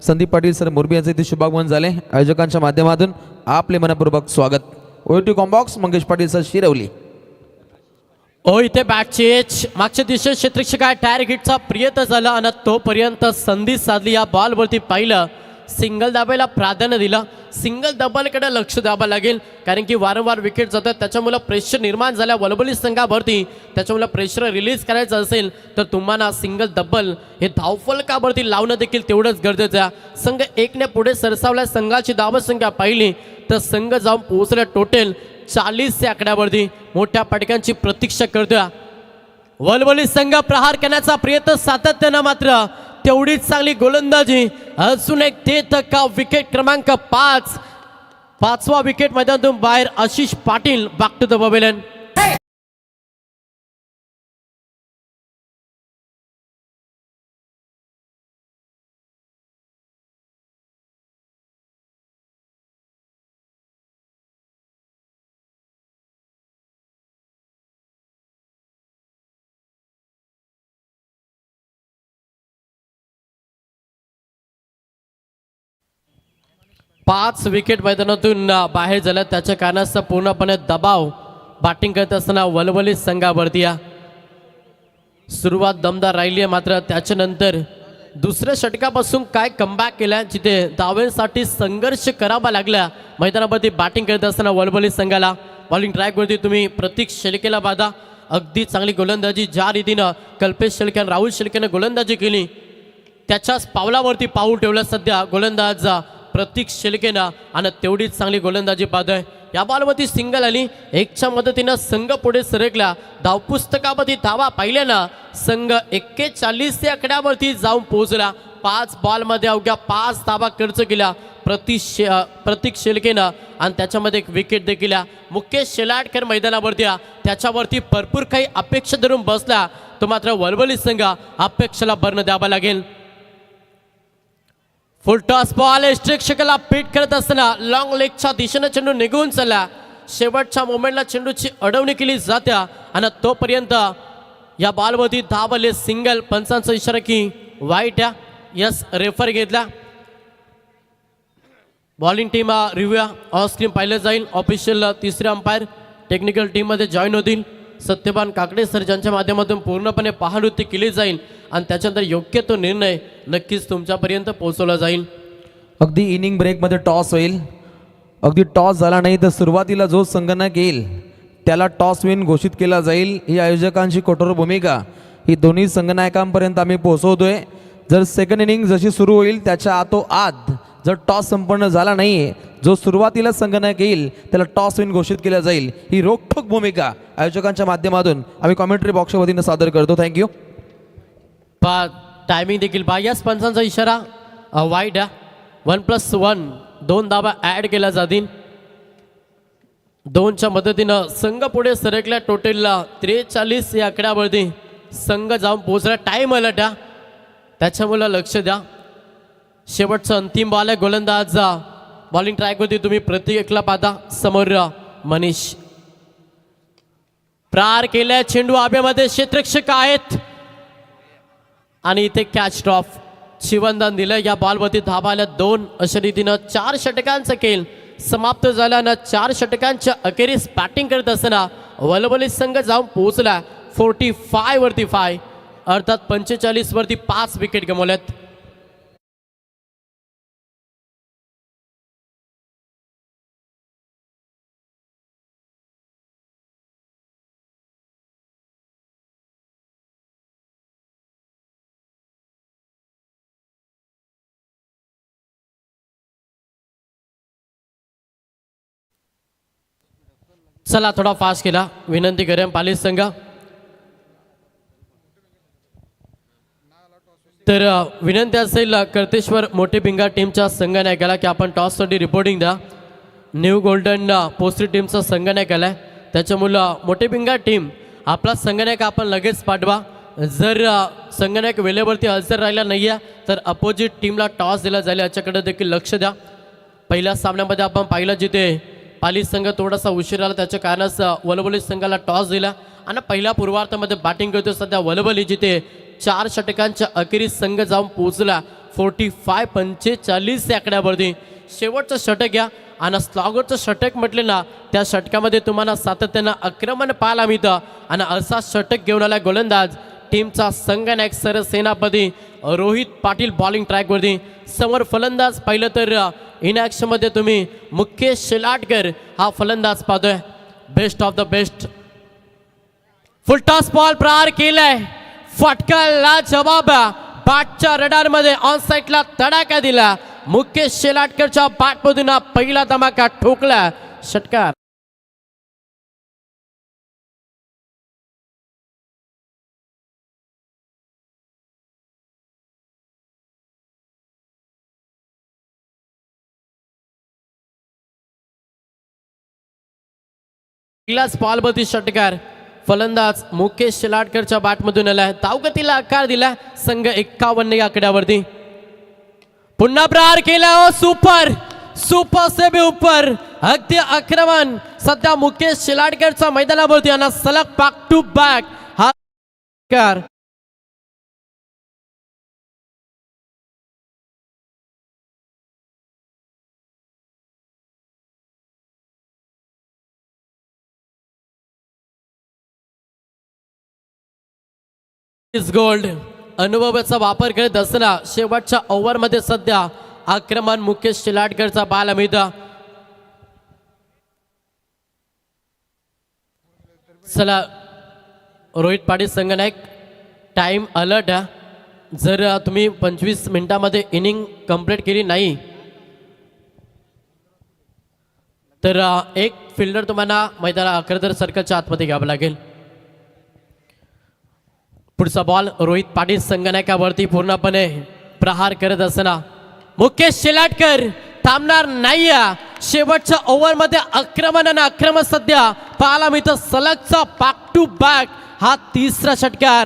संदीप पाटील सर मोरबी यांचे इथे शुभागमन झाले. आयोजकांच्या माध्यमातून आपले मनपूर्वक स्वागत. ओटी कॉम्बॉक्स मंगेश पाटील सर शिरवली.
इथे बॅटची एच मागच्या दिशेत क्षेत्ररक्षक आहे. टायर हिटचा प्रयत्न झाला आणि तोपर्यंत संधी साधली. या बॉलवरती पाहिलं सिंगल दाबायला प्राधान्य दिलं. सिंगल दबालकडे लक्ष द्यावं लागेल कारण की वारंवार विकेट जातात. त्याच्यामुळे प्रेशर निर्माण झाल्या वलवली संघावरती. त्याच्यामुळे प्रेशर रिलीज करायचं असेल तर तुम्हाला सिंगल डबल हे धावफलकावरती लावणं देखील तेवढंच गरजेचं आहे. संघ एकने पुढे सरसावल्या. संघाची धावसंख्या पाहिली तर संघ जाऊन पोहोचल्या टोटल 40 या आकड्यावरती. मोठ्या फटक्यांची प्रतीक्षा करतोय वलवली संघ. प्रहार करण्याचा प्रयत्न सातत्यानं मात्र तेवढीच चांगली गोलंदाजी. अजून एक देत का विकेट क्रमांक 5. पाचवा विकेट मैदानातून बाहेर Ashish Patil. Back to the pavilion. पाच विकेट मैदानातून बाहेर झाल्या. त्याच्या कारणास्तव पूर्णपणे दबाव बॅटिंग करत असताना वलवली संघावरती. सुरुवात दमदार राहिली आहे मात्र त्याच्यानंतर दुसऱ्या षटकापासून काय कमबॅक केला जिथे धावांसाठी संघर्ष करावा लागला. मैदानावरती बॅटिंग करत असताना वलवली संघाला बॉलिंग ट्रॅकवरती तुम्ही प्रतीक शेळकेला बाधा. अगदी चांगली गोलंदाजी ज्या रीतीनं कल्पेश शेळके आणि राहुल शेळकेनं गोलंदाजी केली त्याच्याच पावलावरती पाऊल ठेवलं सध्या गोलंदाज प्रतीक शेळकेनं आणि तेवढीच चांगली गोलंदाजी पाहतोय. या बॉलवरती सिंगल आली. एकच्या मदतीनं संघ पुढे सरकला. धावपुस्तकावरती धावा पाहिल्यानं संघ 41 या आकड्यावरती जाऊन पोहोचला. 5 बॉलमध्ये अवघ्या 5 धावा खर्च केल्या प्रतीक शेळकेनं आणि त्याच्यामध्ये एक विकेट देखील. मुकेश शेलाटकर मैदानावरती त्याच्यावरती भरपूर काही अपेक्षा धरून बसला. तो मात्र वलवली संघ अपेक्षेला भरणं द्यावं लागेल. फुल टॉस बॉल क्षेत्ररक्षकाला पीट करत असताना लॉंग लेगच्या दिशेने चेंडू निघून चालला. शेवटच्या मोमेंटला चेंडूची अडवणी केली जात्या आणि तोपर्यंत या बॉलवरती धावले सिंगल. पंचांचा इशारा की वाईट यस रेफर घेतला. Bowling team review on screen पाहिलं जाईल. ऑफिशियल तिसरे अंपायर टेक्निकल टीममध्ये जॉईन होतील. सत्यवान काकडे सर ज्यांच्या माध्यमातून पूर्णपणे पहाणुती केली जाईल आणि त्याच्यानंतर योग्य तो निर्णय नक्कीच तुमच्यापर्यंत पोहोचवला जाईल.
अगदी इनिंग ब्रेकमध्ये टॉस होईल. अगदी टॉस झाला नाही तर सुरुवातीला जो संगणक येईल त्याला टॉस विन घोषित केला जाईल. ही आयोजकांची कठोर भूमिका ही दोन्ही संगणकांपर्यंत आम्ही पोहोचवतोय. जर सेकंड इनिंग जशी सुरू होईल त्याच्या आतोआत जर टॉस संपन्न झाला नाही जो सुरुवातीला संगणक येईल त्याला टॉस विन घोषित केला जाईल. ही रोखठोक भूमिका आयोजकांच्या माध्यमातून आम्ही कॉमेंट्री बॉक्सच्या वतीनं सादर करतो. थँक्यू.
टायमिंग देखील बायस पंचांचा इशारा वाईट 1+1 2 धावा ॲड केल्या जातील. 2च्या मदतीनं संघ पुढे सरकल्या. टोटलला 43 या आकड्यावरती संघ जाऊन पोहोचला. टाईम अलर्ट त्याच्यामुळे लक्ष द्या. शेवटचं अंतिम बॉल आहे. गोलंदाज बॉलिंग ट्रॅकवरती तुम्ही प्रत्येकला पाहता. समोर मनीष प्रार केल्या. चेंडू आब्यामध्ये क्षेत्ररक्षक आहेत आणि इथे कॅच ड्रॉप शिवंदन दिलं. या बॉलवरती धावा आल्या 2. अशा रीतीनं 4 षटकांचा खेळ समाप्त झाल्यानं 4 षटकांच्या अखेरीस बॅटिंग करत असताना वलवली संघ जाऊन पोहोचला 45 वरती 5 अर्थात 45 वरती 5 विकेट गमावल्यात. चला थोडा फास्ट केला, विनंती करेन पालीस संघ. तर विनंती असेल कर्तेश्वर मोठे पिंगा टीमच्या संघनायकाला की आपण टॉससाठी रिपोर्टिंग द्या. न्यू गोल्डन पोस्टी टीमचा संघनायक आलाय, त्याच्यामुळं मोठे पिंगा टीम आपला संघनायक आपण लगेच पाठवा. जर संघनायक वेळेवरती हजर राहिला नाही आहे तर अपोजिट टीमला टॉस दिला जाईल, याच्याकडे देखील लक्ष द्या. पहिल्या सामन्यामध्ये आपण पाहिलं जिथे पालीस संघ थोडासा उशीर आला, त्याच्या कारणास वलवली संघाला टॉस दिला आणि पहिल्या पूर्वार्धामध्ये बॅटिंग करतो सध्या वलवली, जिथे 4 षटकांच्या अखेरीस संघ जाऊन पोहोचला 45 या आकड्यावरती. शेवटचं षटक घ्या आणि स्लॉगरचं षटक म्हटले ना, त्या षटकामध्ये तुम्हाला सातत्यानं आक्रमण पाहायला मिळतं आणि असा षटक घेऊन आला गोलंदाज टीमचा संघनायक सरसेनापती रोहित पाटील बॉलिंग ट्रॅकवरती. समोर फलंदाज पाहिलं तर इन ॲक्शनमध्ये तुम्ही मुकेश शेलाटकर हा फलंदाज पाहतोय. Best of the best full toss ball प्रहार केलाय, फटकाला जवाब बॅटच्या रडारमध्ये ऑन साईडला तडाखा दिला. मुकेश शेलाटकरच्या बॅटमधून पहिला धमाका ठोकला, षटकार. पहिलाच बॉलवरती षटकार, फलंदाज मुकेश शेलाटकरच्या बॅटमधून आलाय. धावगतीला आकार दिला संघ 51 या आकड्यावरती. पुन्हा प्रहार केला, ओ सुपर सुपर से भी ऊपर, अगदी आक्रमण सध्या मुकेश शेलाटकरच्या मैदानावरती आणि सलग बॅक टू बॅक हा षटकार. गोल्ड अनुभवाचा वापर करत असताना शेवटच्या ओव्हरमध्ये सध्या आक्रमण मुकेश शेलाटकरचा पाहायला मिळतं. चला रोहित पाटील संघनायक, टाइम अलर्ट आहे. जर तुम्ही 25 मिनिटामध्ये इनिंग कंप्लीट केली नाही तर एक फिल्डर तुम्हाला मैदाना खरं तर सर्कलच्या आतमध्ये घ्यावं लागेल. पुढचा बॉल रोहित पाटील संघनायकावरती पूर्णपणे प्रहार करत असताना मुकेश शेलाटकर थांबणार नाही. शेवटच्या ओव्हरमध्ये आक्रमण सध्या पाहायला मिळतं. सलगचा बॅक टू बॅक हा तिसरा षटकार.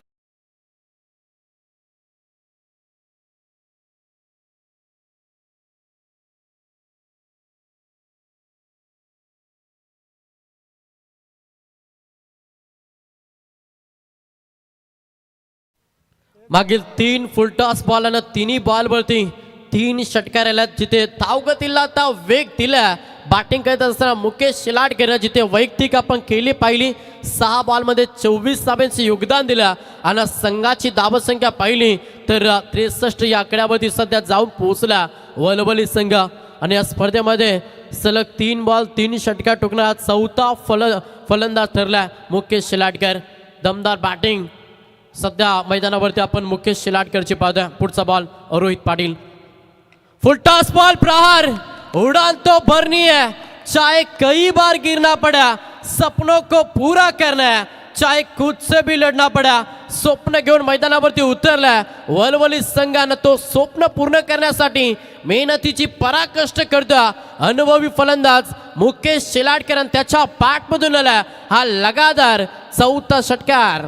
मागील 3 फुलटॉस बॉल आणि तिन्ही बॉलवरती 3 षटकार आल्यात, जिथे धावगतीला आता वेग दिला. बॅटिंग करत असताना मुकेश शेलाटकर जिथे वैयक्तिक आपण केली पाहिली 6 बॉलमध्ये 24 धाब्यांचे योगदान दिलं आणि संघाची धावसंख्या पाहिली तर 63 या आकड्यावरती सध्या जाऊन पोहोचला वलवली संघ. आणि या स्पर्धेमध्ये सलग 3 बॉल 3 षटकार ठोकणारा चौथा फलंदाज ठरला मुकेश शेलाटकर. दमदार बॅटिंग सध्या मैदानावरती आपण मुकेश शेलाटकरची पाहतोय. पुढचा ball Rohit Patil, full toss ball प्रहार, उड़ान तो भरनी है, चाहे कई बार गिरना पड़ा, सपनों को पूरा करना है, चाहे खुद से भी लढना पड़ा. स्वप्न घेऊन मैदानावरती उतरलाय वलवली संघानं. तो स्वप्न पूर्ण करण्यासाठी मेहनतीची पराकष्ट करतो अनुभवी फलंदाज मुकेश शेलाटकर आणि त्याच्या बॅटमधून आला हा लगातार चौथा षटकार.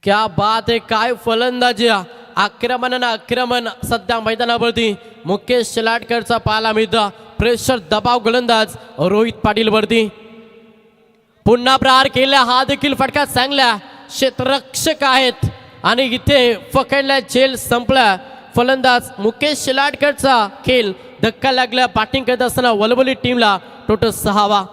क्या बात आहे, काय फलंदाजी, आक्रमण सध्या मैदानावरती मुकेश शेलाटकरचा पाहायला मिळतं. प्रेशर दबाव गोलंदाज रोहित पाटील वरती. पुन्हा प्रहार केला, हा देखील फटका चांगला, क्षेत्ररक्षक आहेत आणि इथे पकडला, जेल संपला. फलंदाज मुकेश शेलाटकरचा खेळ धक्का लागला. बॅटिंग करत असताना वलवली टीमला टोटल 6वा.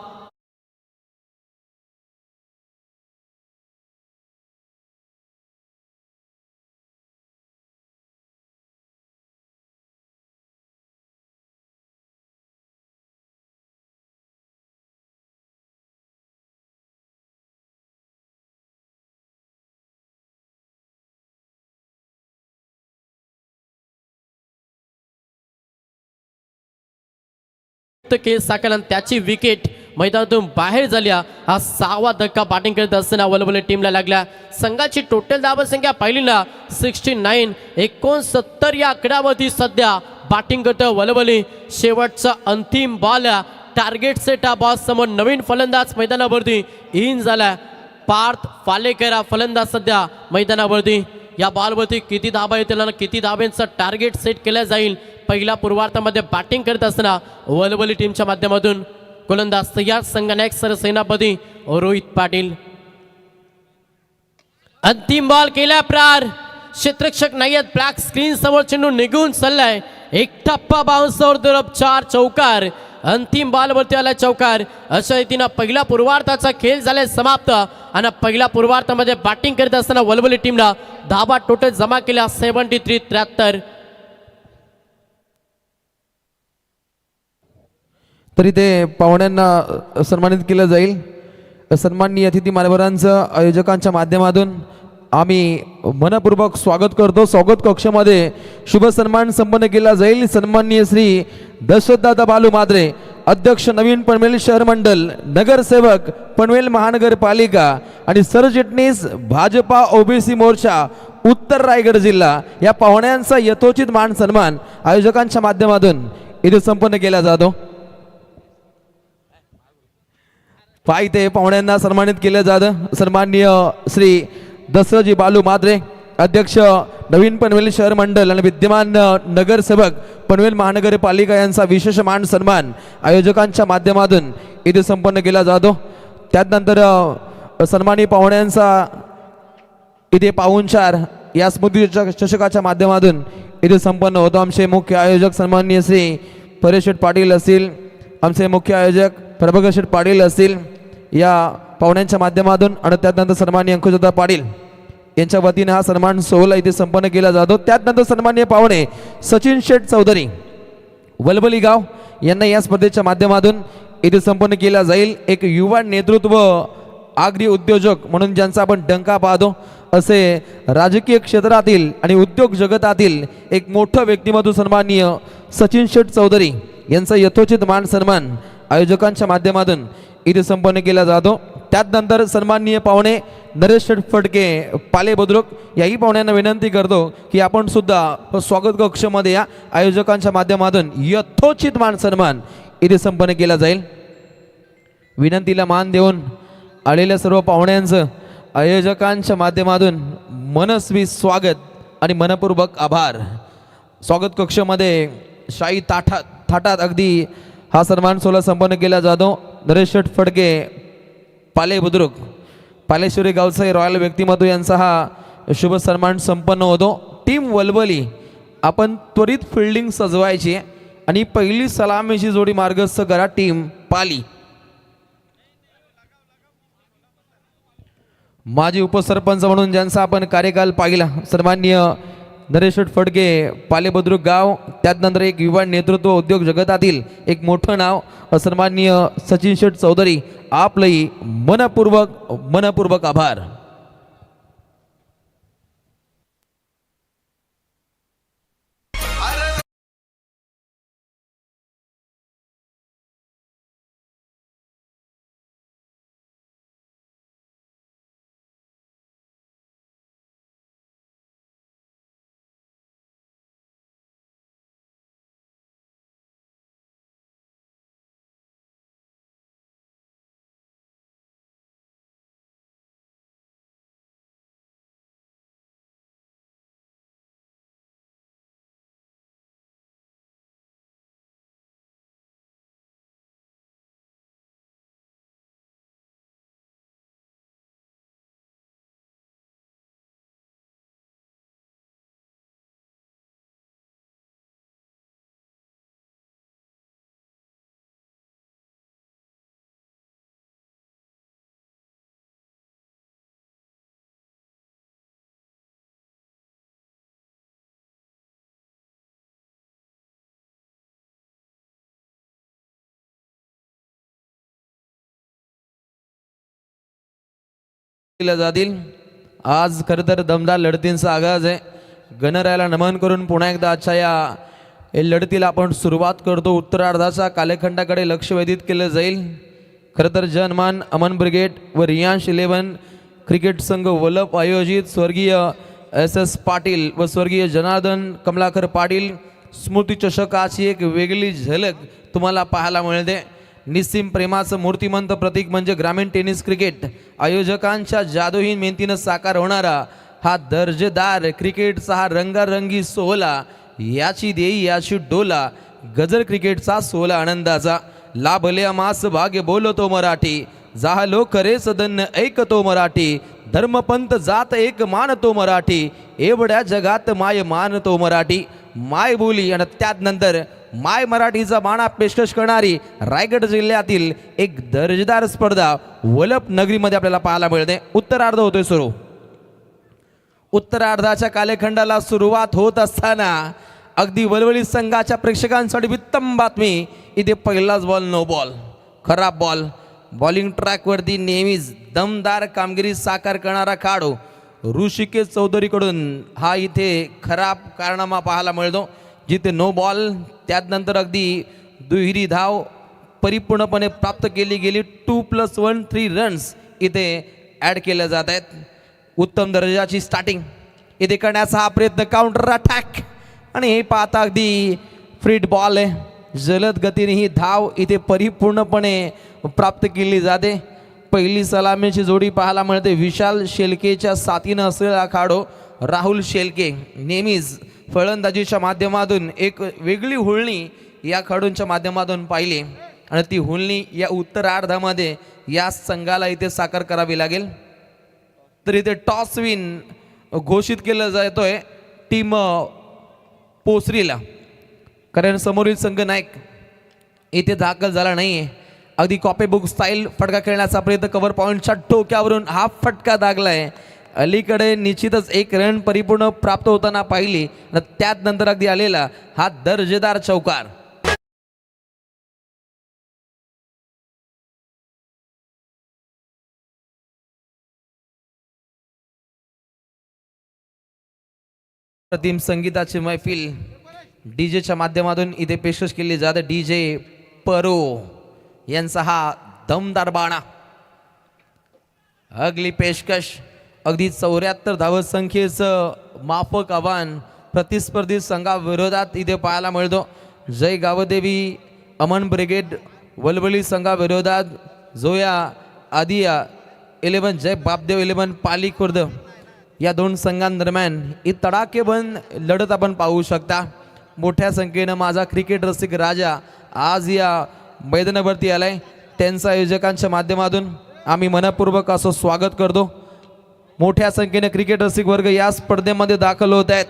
केस साकल आणि त्याची विकेट मैदानातून बाहेर झाल्या. हा 6वा धक्का बॅटिंग करत असताना वलवले टीमला लागला. संघाची टोटल धावसंख्या पाहिली ना 69. 69 या आकड्यावरती सध्या बॅटिंग करतं वलवले. शेवटचा अंतिम बॉल टार्गेट सेट हा बॉल समोर नवीन फलंदाज मैदानावरती इन झाला. पार्थ फालेकर हा फलंदाज सध्या मैदानावरती. या बॉलवरती किती धाबा येतील आणि किती धाब्यांचा टार्गेट सेट केला जाईल. पहिल्या पूर्वार्धामध्ये बॅटिंग करत असताना वलवली टीमच्या माध्यमातून गोलंदाज तयार. संघनायक सरसेनापती रोहित पाटील. अंतिम बॉल केला प्रार. क्षेत्ररक्षक नाही आहेत. ब्लॅक स्क्रीन समोर चेंडू निघून चाललाय. एक टप्पा बाउन्सवर दुरब 4 चौकार. अंतिम बॉलवरती आला चौकार. अशा रीतीनं पहिल्या पूर्वार्धाचा खेळ झालाय समाप्त. आणि पहिल्या पूर्वार्धामध्ये बॅटिंग करत असताना वलवली टीमला धाबा टोटल जमा केल्या 73-73.
तरी ते पाहुण्यांना सन्मानित केलं जाईल. सन्माननीय अतिथी मान्यवरांचं आयोजकांच्या माध्यमातून आम्ही मनपूर्वक स्वागत करतो. स्वागत कक्षामध्ये शुभ सन्मान संपन्न केला जाईल. सन्माननीय श्री दशरथदादा बालू माद्रे, अध्यक्ष नवीन पनवेल शहर मंडल, नगरसेवक पनवेल महानगरपालिका आणि सरचिटणीस भाजपा ओबीसी मोर्चा उत्तर रायगड जिल्हा या पाहुण्यांचा यथोचित मान सन्मान आयोजकांच्या माध्यमातून इथे संपन्न केला जातो. पायथे पाहुण्यांना सन्मानित केलं जातं. सन्माननीय श्री दशरथजी बालू माद्रे, अध्यक्ष नवीन पनवेल शहर मंडल आणि विद्यमान नगरसेवक पनवेल महानगरपालिका यांचा विशेष मान सन्मान आयोजकांच्या माध्यमातून इथे संपन्न केला जातो. त्यानंतर सन्मानी पाहुण्यांचा इथे पाहुणचार या स्मृती चषकाच्या माध्यमातून इथे संपन्न होतो. आमचे मुख्य आयोजक सन्माननीय श्री परेश शेठ पाटील असतील, आमचे मुख्य आयोजक प्रभाकर शेठ पाटील असतील या पाहुण्यांच्या माध्यमातून. आणि त्यानंतर सन्माननीय अंकुशदादा पाटील यांच्या वतीने हा सन्मान सोहळा इथे संपन्न केला जातो. त्यानंतर सन्माननीय पाहुणे सचिन शेठ चौधरी वलवली गाव यांना या स्पर्धेच्या माध्यमातून इथे संपन्न केला जाईल. एक युवा नेतृत्व आगरी उद्योजक म्हणून ज्यांचा आपण डंका पाहतो असे राजकीय क्षेत्रातील आणि उद्योग जगतातील एक मोठं व्यक्तिमत्व सन्माननीय सचिन शेठ चौधरी यांचा यथोचित मान सन्मान आयोजकांच्या माध्यमातून इथे संपन्न केला जातो. त्यानंतर सन्माननीय पाहुणे नरेश शेठ फडके पाले बुद्रुक याही पाहुण्यांना विनंती करतो की आपण सुद्धा स्वागत कक्षामध्ये या आयोजकांच्या माध्यमातून यथोचित मान सन्मान इथे संपन्न केला जाईल. विनंतीला मान देऊन आलेल्या सर्व पाहुण्यांचं आयोजकांच्या माध्यमातून मनस्वी स्वागत आणि मनपूर्वक आभार. स्वागत कक्षामध्ये शाही थाटात अगदी हा सन्मान सोहळा संपन्न केला जातो. नरेश शेठ फडके पाले बुद्रुक पालेश्वरी गावचा रॉयल व्यक्तिमत्व यांचा हा शुभ सन्मान संपन्न होतो. टीम वलवली आपण त्वरित फिल्डिंग सजवायची आणि पहिली सलामीची जोडी मार्गस्थ करा टीम पाली. माजी उपसरपंच म्हणून ज्यांचा आपण कार्यकाल पाहिला सन्माननीय नरेश शेठ फडके पाले बुद्रुक गाव. त्यानंतर एक युवा नेतृत्व उद्योग जगतातील एक मोठं नाव सन्माननीय सचिन शेठ चौधरी आपलंही मनपूर्वक आभार. जातील. आज खरं तर दमदार लढतींचा आगाज आहे. गणरायाला नमन करून पुन्हा एकदा आजच्या या लढतीला आपण सुरुवात करतो. उत्तरार्धाच्या कालखंडाकडे लक्ष वेधित केलं जाईल. खरं तर जनमान अमन ब्रिगेड व रियांश 11 क्रिकेट संघ वलप आयोजित स्वर्गीय SS पाटील व स्वर्गीय जनार्दन कमलाकर पाटील स्मृती चषकाची एक वेगळी झलक तुम्हाला पाहायला मिळते. निस्सीम प्रेमाचं मूर्तिमंत प्रतीक म्हणजे ग्रामीण टेनिस क्रिकेट आयोजकांच्या जादूहीन मेहनतीनं साकार होणारा हा दर्जेदार क्रिकेटचा हा रंगारंगी सोहळा, याची देई याची डोला, गजर क्रिकेटचा सोहळा आनंदाचा. लाभले मास भाग्य बोलतो मराठी, जाहलो करे सदन ऐकतो मराठी, धर्मपंथ जात एक मानतो मराठी, एवढ्या जगात माय मानतो मराठी. माय बोली आणि त्यात नंतर माय मराठीचा माना पेशकश करणारी रायगड जिल्ह्यातील एक दर्जेदार स्पर्धा वलप नगरीमध्ये आपल्याला पाहायला मिळते. उत्तरार्ध होतोय सुरू. उत्तरार्धाच्या कालखंडाला सुरुवात होत असताना अगदी वलवली संघाच्या प्रेक्षकांसाठी उत्तम बातमी. इथे पहिलाच बॉल नो बॉल, खराब बॉल. बॉलिंग ट्रॅकवरती नेहमीच दमदार कामगिरी साकार करणारा खेळाडू ऋषिकेश चौधरीकडून हा इथे खराब कारनामा पाहायला मिळतो. जिथे नो बॉल, त्यात नंतर अगदी दुहेरी धाव परिपूर्णपणे प्राप्त केली गेली. 2+1 3 रन्स इथे ॲड केल्या जात आहेत. उत्तम दर्जाची स्टार्टिंग इथे करण्याचा हा प्रयत्न, काउंटर अटॅक आणि हे पाहता अगदी फ्रीड बॉल आहे. जलद गतीने ही धाव इथे परिपूर्णपणे प्राप्त केली जाते. पहिली सलामीची जोडी पाहायला मिळते. विशाल शेलकेच्या साथीनं असलेला खेळाडू राहुल शेलके नेहमीच फलंदाजीच्या माध्यमातून एक वेगळी हुलणी या खेळाडूंच्या माध्यमातून पाहिली आणि ती हुलणी या उत्तरार्धामध्ये या संघाला इथे साकार करावी लागेल. तर इथे टॉस विन घोषित केलं जातोय टीम पोसरीला, कारण समोरील संघ नायक इथे दाखल झाला नाहीये. अगदी कॉपी बुक स्टाईल फटका खेळण्याचा प्रयत्न, कव्हर पॉईंटच्या टोक्यावरून हा फटका दागलाय. अलीकडे निश्चितच एक रन परिपूर्ण प्राप्त होताना पाहिली आणि त्यात नंतर अगदी आलेला हा दर्जेदार चौकार. प्रतिम संगीताची मैफिल डीजेच्या माध्यमातून इथे पेशकश केली जाते. DJ परो यांचा हा दमदार बाणा. अगली पेशकश अगदी 74 धावसंख्येचं माफक आव्हान प्रतिस्पर्धी संघाविरोधात इथे पाहायला मिळतो. जय गावदेवी अमन ब्रिगेड वलवली संघाविरोधात जोया आदिया 11 जय बापदेव 11 पाली खुर्द या दोन संघांदरम्यान ही तडाखेबंद लढत आपण पाहू शकता. मोठ्या संख्येनं माझा क्रिकेट रसिक राजा आज या मैदानावरती आलाय. त्यांच्या आयोजकांच्या माध्यमातून आम्ही मनपूर्वक असं स्वागत करतो. मोठ्या संख्येने क्रिकेट रसिक वर्ग या स्पर्धेमध्ये दाखल होत आहेत.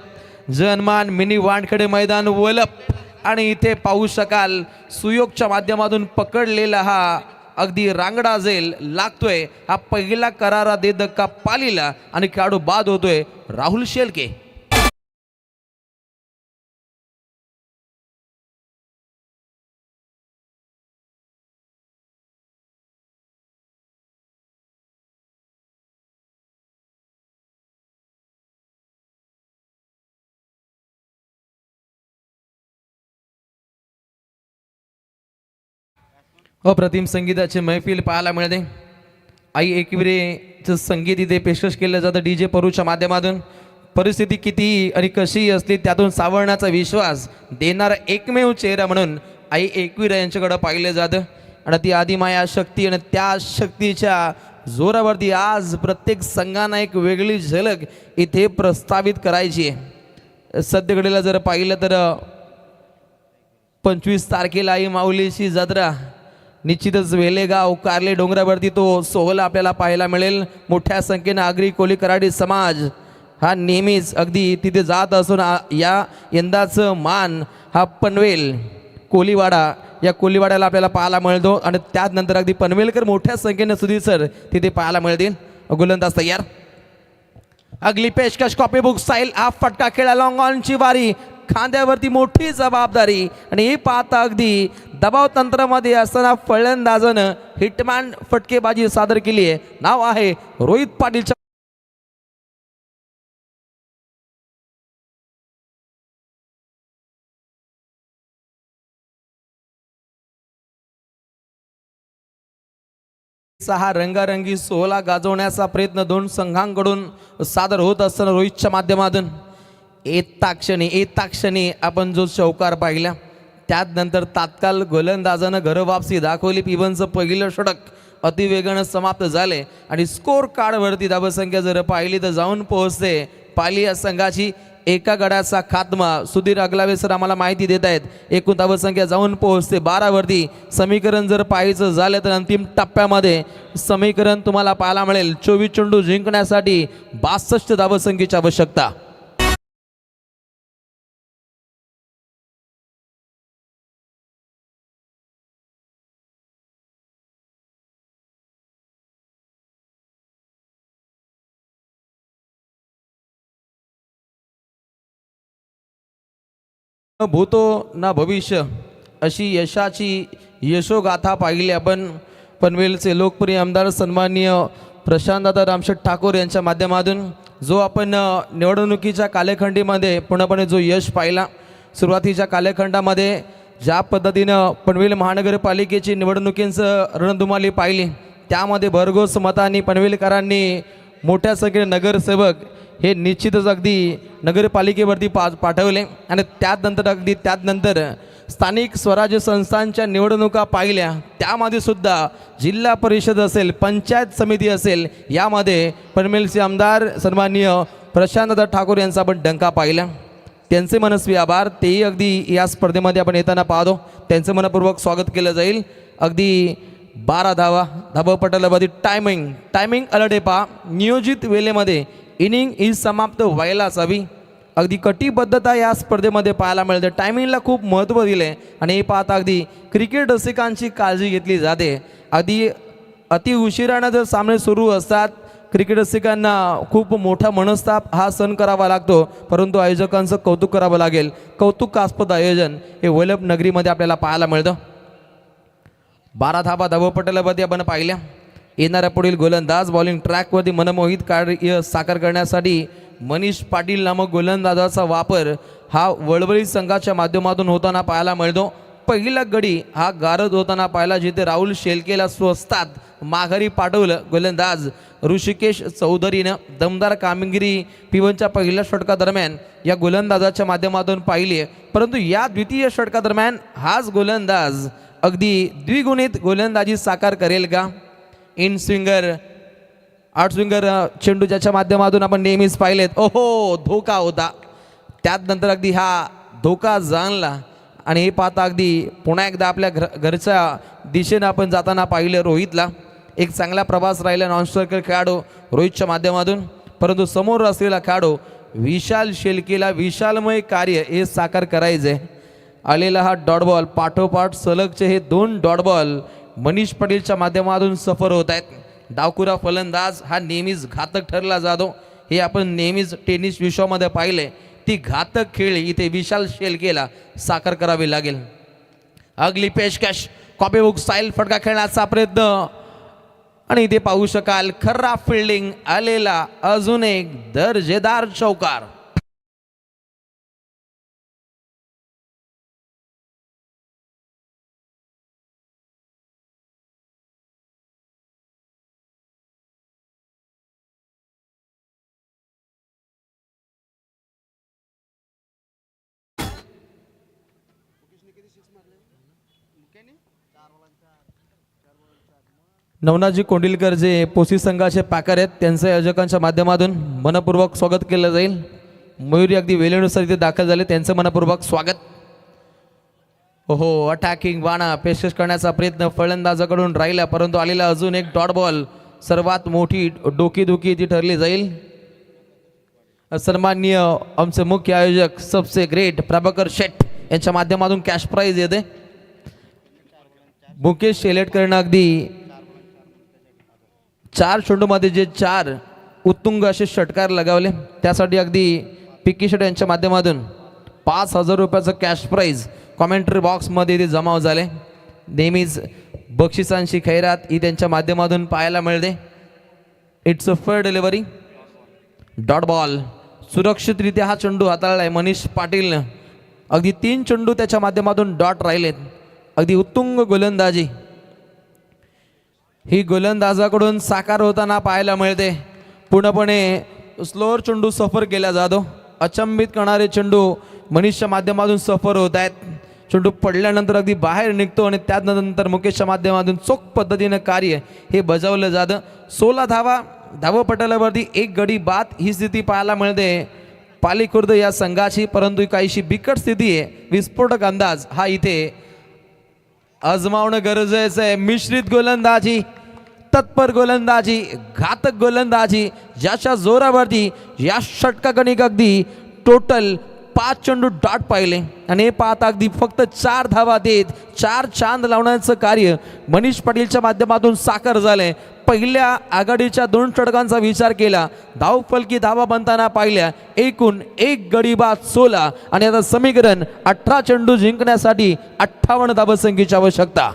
जनमान मिनी वानखेडे मैदान वलप आणि इथे पाहू शकाल सुयोगच्या माध्यमातून पकडलेला हा अगदी रांगडा झेल लागतोय. हा पहिला करारा दे धक्का पालीला आणि खेळाडू बाद होतोय राहुल शेलके. अप्रतिम संगीताची मैफिल पाहायला मिळते. आई एकविरेचं संगीत इथे पेशकश केलं जातं DJ परूच्या माध्यमातून. परिस्थिती कितीही आणि कशीही असली त्यातून सावरण्याचा विश्वास देणारा एकमेव चेहरा म्हणून आई एकविरा यांच्याकडे पाहिलं जातं आणि ती आदिमाया शक्ती आणि त्या शक्तीच्या जोरावरती आज प्रत्येक संघांना एक वेगळी झलक इथे प्रस्तावित करायची आहे. सध्या घडीला जर पाहिलं तर 25 तारखेला आई माऊलीची जत्रा निश्चितच वेलेगाव कार्ले डोंगरावरती तो सोहळा आपल्याला पाहायला मिळेल. मोठ्या संख्येनं आगरी कोली कराडी समाज हा नेहमीच अगदी तिथे जात असून या यंदाचं मान हा पनवेल कोलीवाडा या कोलीवाड्याला आपल्याला पाहायला मिळतो आणि त्यानंतर अगदी पनवेलकर मोठ्या संख्येनं सुधीर सर तिथे पाहायला मिळतील. गोलंदाज तयार. अगली पेशकश कॉपी बुक स्टाईल हा फटका खेळा. लॉंग ऑनची वारी, खांद्यावरती मोठी जबाबदारी आणि ही पाहता अगदी दबाव तंत्रामध्ये असताना फलंदाजानं हिटमॅन फटकेबाजी सादर केली आहे. नाव आहे रोहित पाटील. क्रिकेटचा हा रंगारंगी सोहळा गाजवण्याचा प्रयत्न दोन संघांकडून सादर होत असताना रोहितच्या माध्यमातून येता क्षणी आपण जो चौकार पाहिला, त्यानंतर तात्काळ गोलंदाजानं घरवापसी दाखवली. पिबनचं पहिलं षटक अतिवेगानं समाप्त झाले आणि स्कोर कार्डवरती धावसंख्या जर पाहिली तर जाऊन पोहोचते पाली या संघाची एका गडाचा खात्मा. सुधीर अगलावे सर आम्हाला माहिती देत आहेत. एकूण धावसंख्या जाऊन पोहोचते 12 वरती. समीकरण जर पाहायचं झालं तर अंतिम टप्प्यामध्ये समीकरण तुम्हाला पाहायला मिळेल. 24 चेंडू जिंकण्यासाठी 62 धावसंख्येची आवश्यकता. न भूतो ना भविष्य अशी यशाची यशोगाथा पाहिली आपण. पनवेलचे लोकप्रिय आमदार सन्माननीय प्रशांतदादा रामशेठ ठाकूर यांच्या माध्यमातून जो आपण निवडणुकीच्या कालखंडीमध्ये पूर्णपणे जो यश पाहिला. सुरुवातीच्या कालखंडामध्ये ज्या पद्धतीनं पनवेल महानगरपालिकेची निवडणुकींचं रणधुमाळी पाहिली, त्यामध्ये भरघोस मतांनी पनवेलकरांनी मोठ्या संख्येने नगरसेवक हे निश्चितच अगदी नगरपालिकेवरती पाठवले. आणि त्यानंतर स्थानिक स्वराज्य संस्थांच्या निवडणुका पाहिल्या, त्यामध्ये सुद्धा जिल्हा परिषद असेल, पंचायत समिती असेल, यामध्ये पनवेलचे आमदार सन्माननीय प्रशांतदादा ठाकूर यांचा आपण डंका पाहिला. त्यांचे मनस्वी आभार. तेही अगदी या स्पर्धेमध्ये आपण येताना पाहतो. त्यांचं मनपूर्वक स्वागत केलं जाईल. अगदी 12 धावपटलावरती टायमिंग अलर्ट पहा. नियोजित वेळेमध्ये इनिंग ही समाप्त व्हायलाच हवी. अगदी कटिबद्धता या स्पर्धेमध्ये पाहायला मिळते. टायमिंगला खूप महत्त्व दिले आणि हे पाहता अगदी क्रिकेट रसिकांची काळजी घेतली जाते. अति उशिरानं जर सामने सुरू असतात, क्रिकेट रसिकांना खूप मोठा मनस्ताप हा सहन करावा लागतो, परंतु आयोजकांचं कौतुक करावं लागेल. कौतुकास्पद आयोजन हे वैलभ नगरीमध्ये आपल्याला पाहायला मिळतं. 12 धावपटलावरती आपण पाहिल्या. येणाऱ्या पुढील गोलंदाज बॉलिंग ट्रॅकवरती मनमोहित कार्य साकार करण्यासाठी मनीष पाटील नामक गोलंदाजाचा वापर हा वळवळी संघाच्या माध्यमातून होताना पाहायला मिळतो. पहिला गडी हा गारद होताना पाहिला, जिथे राहुल शेलकेला स्वस्तात माघारी पाठवलं. गोलंदाज ऋषिकेश चौधरीनं दमदार कामगिरी पिवनच्या पहिल्या षटकादरम्यान या गोलंदाजाच्या माध्यमातून पाहिली आहे. परंतु या द्वितीय षटकादरम्यान हाच गोलंदाज अगदी द्विगुणित गोलंदाजी साकार करेल का? इन स्विंगर आउट स्विंगर चेंडू ज्याच्या माध्यमातून आपण नेहमीच पाहिलेत, ओहो धोका होता. त्यानंतर अगदी हा धोका जाणला आणि हे पाहता अगदी पुन्हा एकदा आपल्या घरच्या दिशेनं आपण जाताना पाहिलं रोहितला. एक चांगला प्रवास राहिला नॉन स्ट्रायकर खेळाडू रोहितच्या माध्यमातून. परंतु समोर असलेला खेळाडू विशाल शेलकेला विशालमय कार्य हे साकार करायचे. आलेला हा डॉट बॉल पाठोपाठ सलगचे हे 2 डॉट बॉल मनीष पाटीलच्या माध्यमातून सफर होत आहेत. डावखुरा फलंदाज हा नेहमीच घातक ठरला जातो. हे आपण नेहमीच टेनिस विश्वामध्ये पाहिले. ती घातक खेळ इथे विशाल शेलकेला साकार करावी लागेल. अगली पेशकश कॉपीबुक स्टाईल फटका खेळण्याचा प्रयत्न आणि इथे पाहू शकाल खराब फिल्डिंग आलेला अजून एक दर्जेदार चौकार. नवनाथजी कोंडिलकर जे पोसी संघाचे पॅकर आहेत, त्यांच्या आयोजकांच्या माध्यमातून मनपूर्वक स्वागत केलं जाईल. मयुरी अगदी वेळेनुसार इथे दाखल झाले, त्यांचं मनपूर्वक स्वागत. हो अटॅकिंग बाणा पेशकश करण्याचा प्रयत्न फलंदाजाकडून राहिला, परंतु आलेला अजून एक डॉट बॉल सर्वात मोठी डोकीदुखी ती ठरली जाईल. सन्माननीय आमचे मुख्य आयोजक सबसे ग्रेट प्रभाकर शेठ यांच्या माध्यमातून कॅश प्राइज येते. मुकेश शेलेटकरनं अगदी 4 चेंडूमध्ये जे 4 उत्तुंग असे षटकार लगावले, त्यासाठी अगदी पिक्की शेट यांच्या माध्यमातून 5,000 रुपयाचं कॅश प्राइज कॉमेंट्री बॉक्समध्ये इथे जमा झाले. नेहमीच बक्षिसांची खैरात ही त्यांच्या माध्यमातून पाहायला मिळते. It's a fair delivery. Dot ball सुरक्षितरित्या हा चेंडू हाताळलाय मनीष पाटीलनं. अगदी 3 चेंडू त्याच्या माध्यमातून डॉट राहिलेत. अगदी उत्तुंग गोलंदाजी. ही गोलंदाजाकडून साकार होताना पाहायला मिळते. पूर्णपणे स्लोअर चेंडू सफर केला जातो. अचंबित करणारे चेंडू मनीषच्या माध्यमातून सफर होत आहेत. चेंडू पडल्यानंतर अगदी बाहेर निघतो आणि त्यानंतर मुकेशच्या माध्यमातून चोख पद्धतीनं कार्य हे बजावलं जातं. 16 धावा धावपटलावरती 1 गडी बाद ही स्थिती पाहायला मिळते पाली खुर्द या संघाची. परंतु काहीशी बिकट स्थिती आहे. विस्फोटक अंदाज हा इथे आजमावणं गरजेचं आहे. मिश्रित गोलंदाजी, तत्पर गोलंदाजी, घातक गोलंदाजी ज्याच्या जोरावरती या षटकागणिक अगदी टोटल 5 चेंडू डॉट पाहिले आणि हे पाहता अगदी फक्त 4 धावा देत 4 चांद लावण्याचं कार्य मनीष पाटीलच्या माध्यमातून साकार झालंय. पहिल्या आघाडीच्या 2 षटकांचा विचार केला, धावफलकी धावा बनताना पाहिल्या, एकूण 1 गडी बाद 16 आणि आता समीकरण 18 चेंडू जिंकण्यासाठी 58 धावसंख्येची आवश्यकता.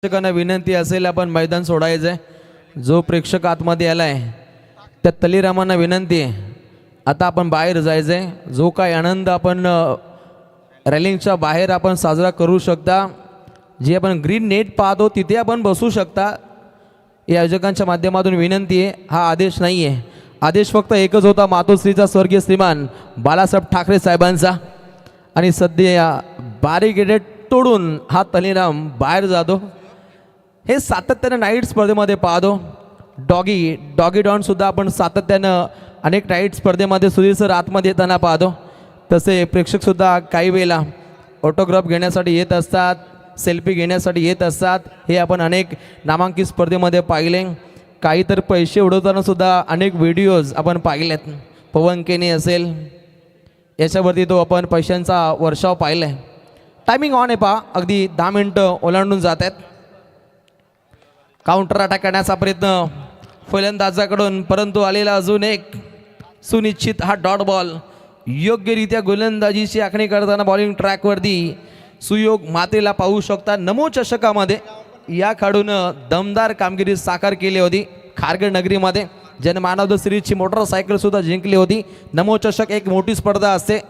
प्रेक्षकांना विनंती असेल आपण मैदान सोडायचंय. जो प्रेक्षक आतमध्ये आलाय त्या तलीरामांना विनंती आहे आता आपण बाहेर जायचंय. जो काय आनंद आपण रॅलिंगच्या बाहेर आपण साजरा करू शकता, जे आपण ग्रीन नेट पाहतो तिथे आपण बसू शकता. या आयोजकांच्या माध्यमातून विनंती आहे. हा आदेश नाही आहे. आदेश फक्त एकच होता मातोश्रीचा स्वर्गीय श्रीमान बाळासाहेब ठाकरे साहेबांचा. आणि सध्या बॅरिकेड तोडून हा तलीराम बाहेर जातो. हे सातत्यानं नाईट स्पर्धेमध्ये पाहतो. डॉगी डॉन सुद्धा आपण सातत्यानं अनेक नाईट स्पर्धेमध्ये सुधीर सर आतमध्ये येताना पाहतो. तसे प्रेक्षकसुद्धा काही वेळेला ऑटोग्राफ घेण्यासाठी येत असतात, सेल्फी घेण्यासाठी येत असतात. हे आपण अनेक नामांकित स्पर्धेमध्ये पाहिले. काही तर पैसे उडवताना सुद्धा अनेक व्हिडिओज आपण पाहिलेत. पवन केने असेल याच्यावरती तो आपण पैशांचा वर्षाव पाहिला आहे. टायमिंग ऑन आहे पहा. अगदी 10 मिनटं ओलांडून जात आहेत. काउंटर अटॅक करण्याचा प्रयत्न फलंदाजाकडून, परंतु आलेला अजून एक सुनिश्चित हा डॉट बॉल. योग्यरित्या गोलंदाजीची आखणी करताना बॉलिंग ट्रॅकवरती सुयोग मातेला पाहू शकता. नमो चषकामध्ये या खेळाडूनं दमदार कामगिरी साकार केली होती. खारघर नगरीमध्ये जनमानव सिरीजची मोटरसायकल सुद्धा जिंकली होती. नमो चषक एक मोठी स्पर्धा असते.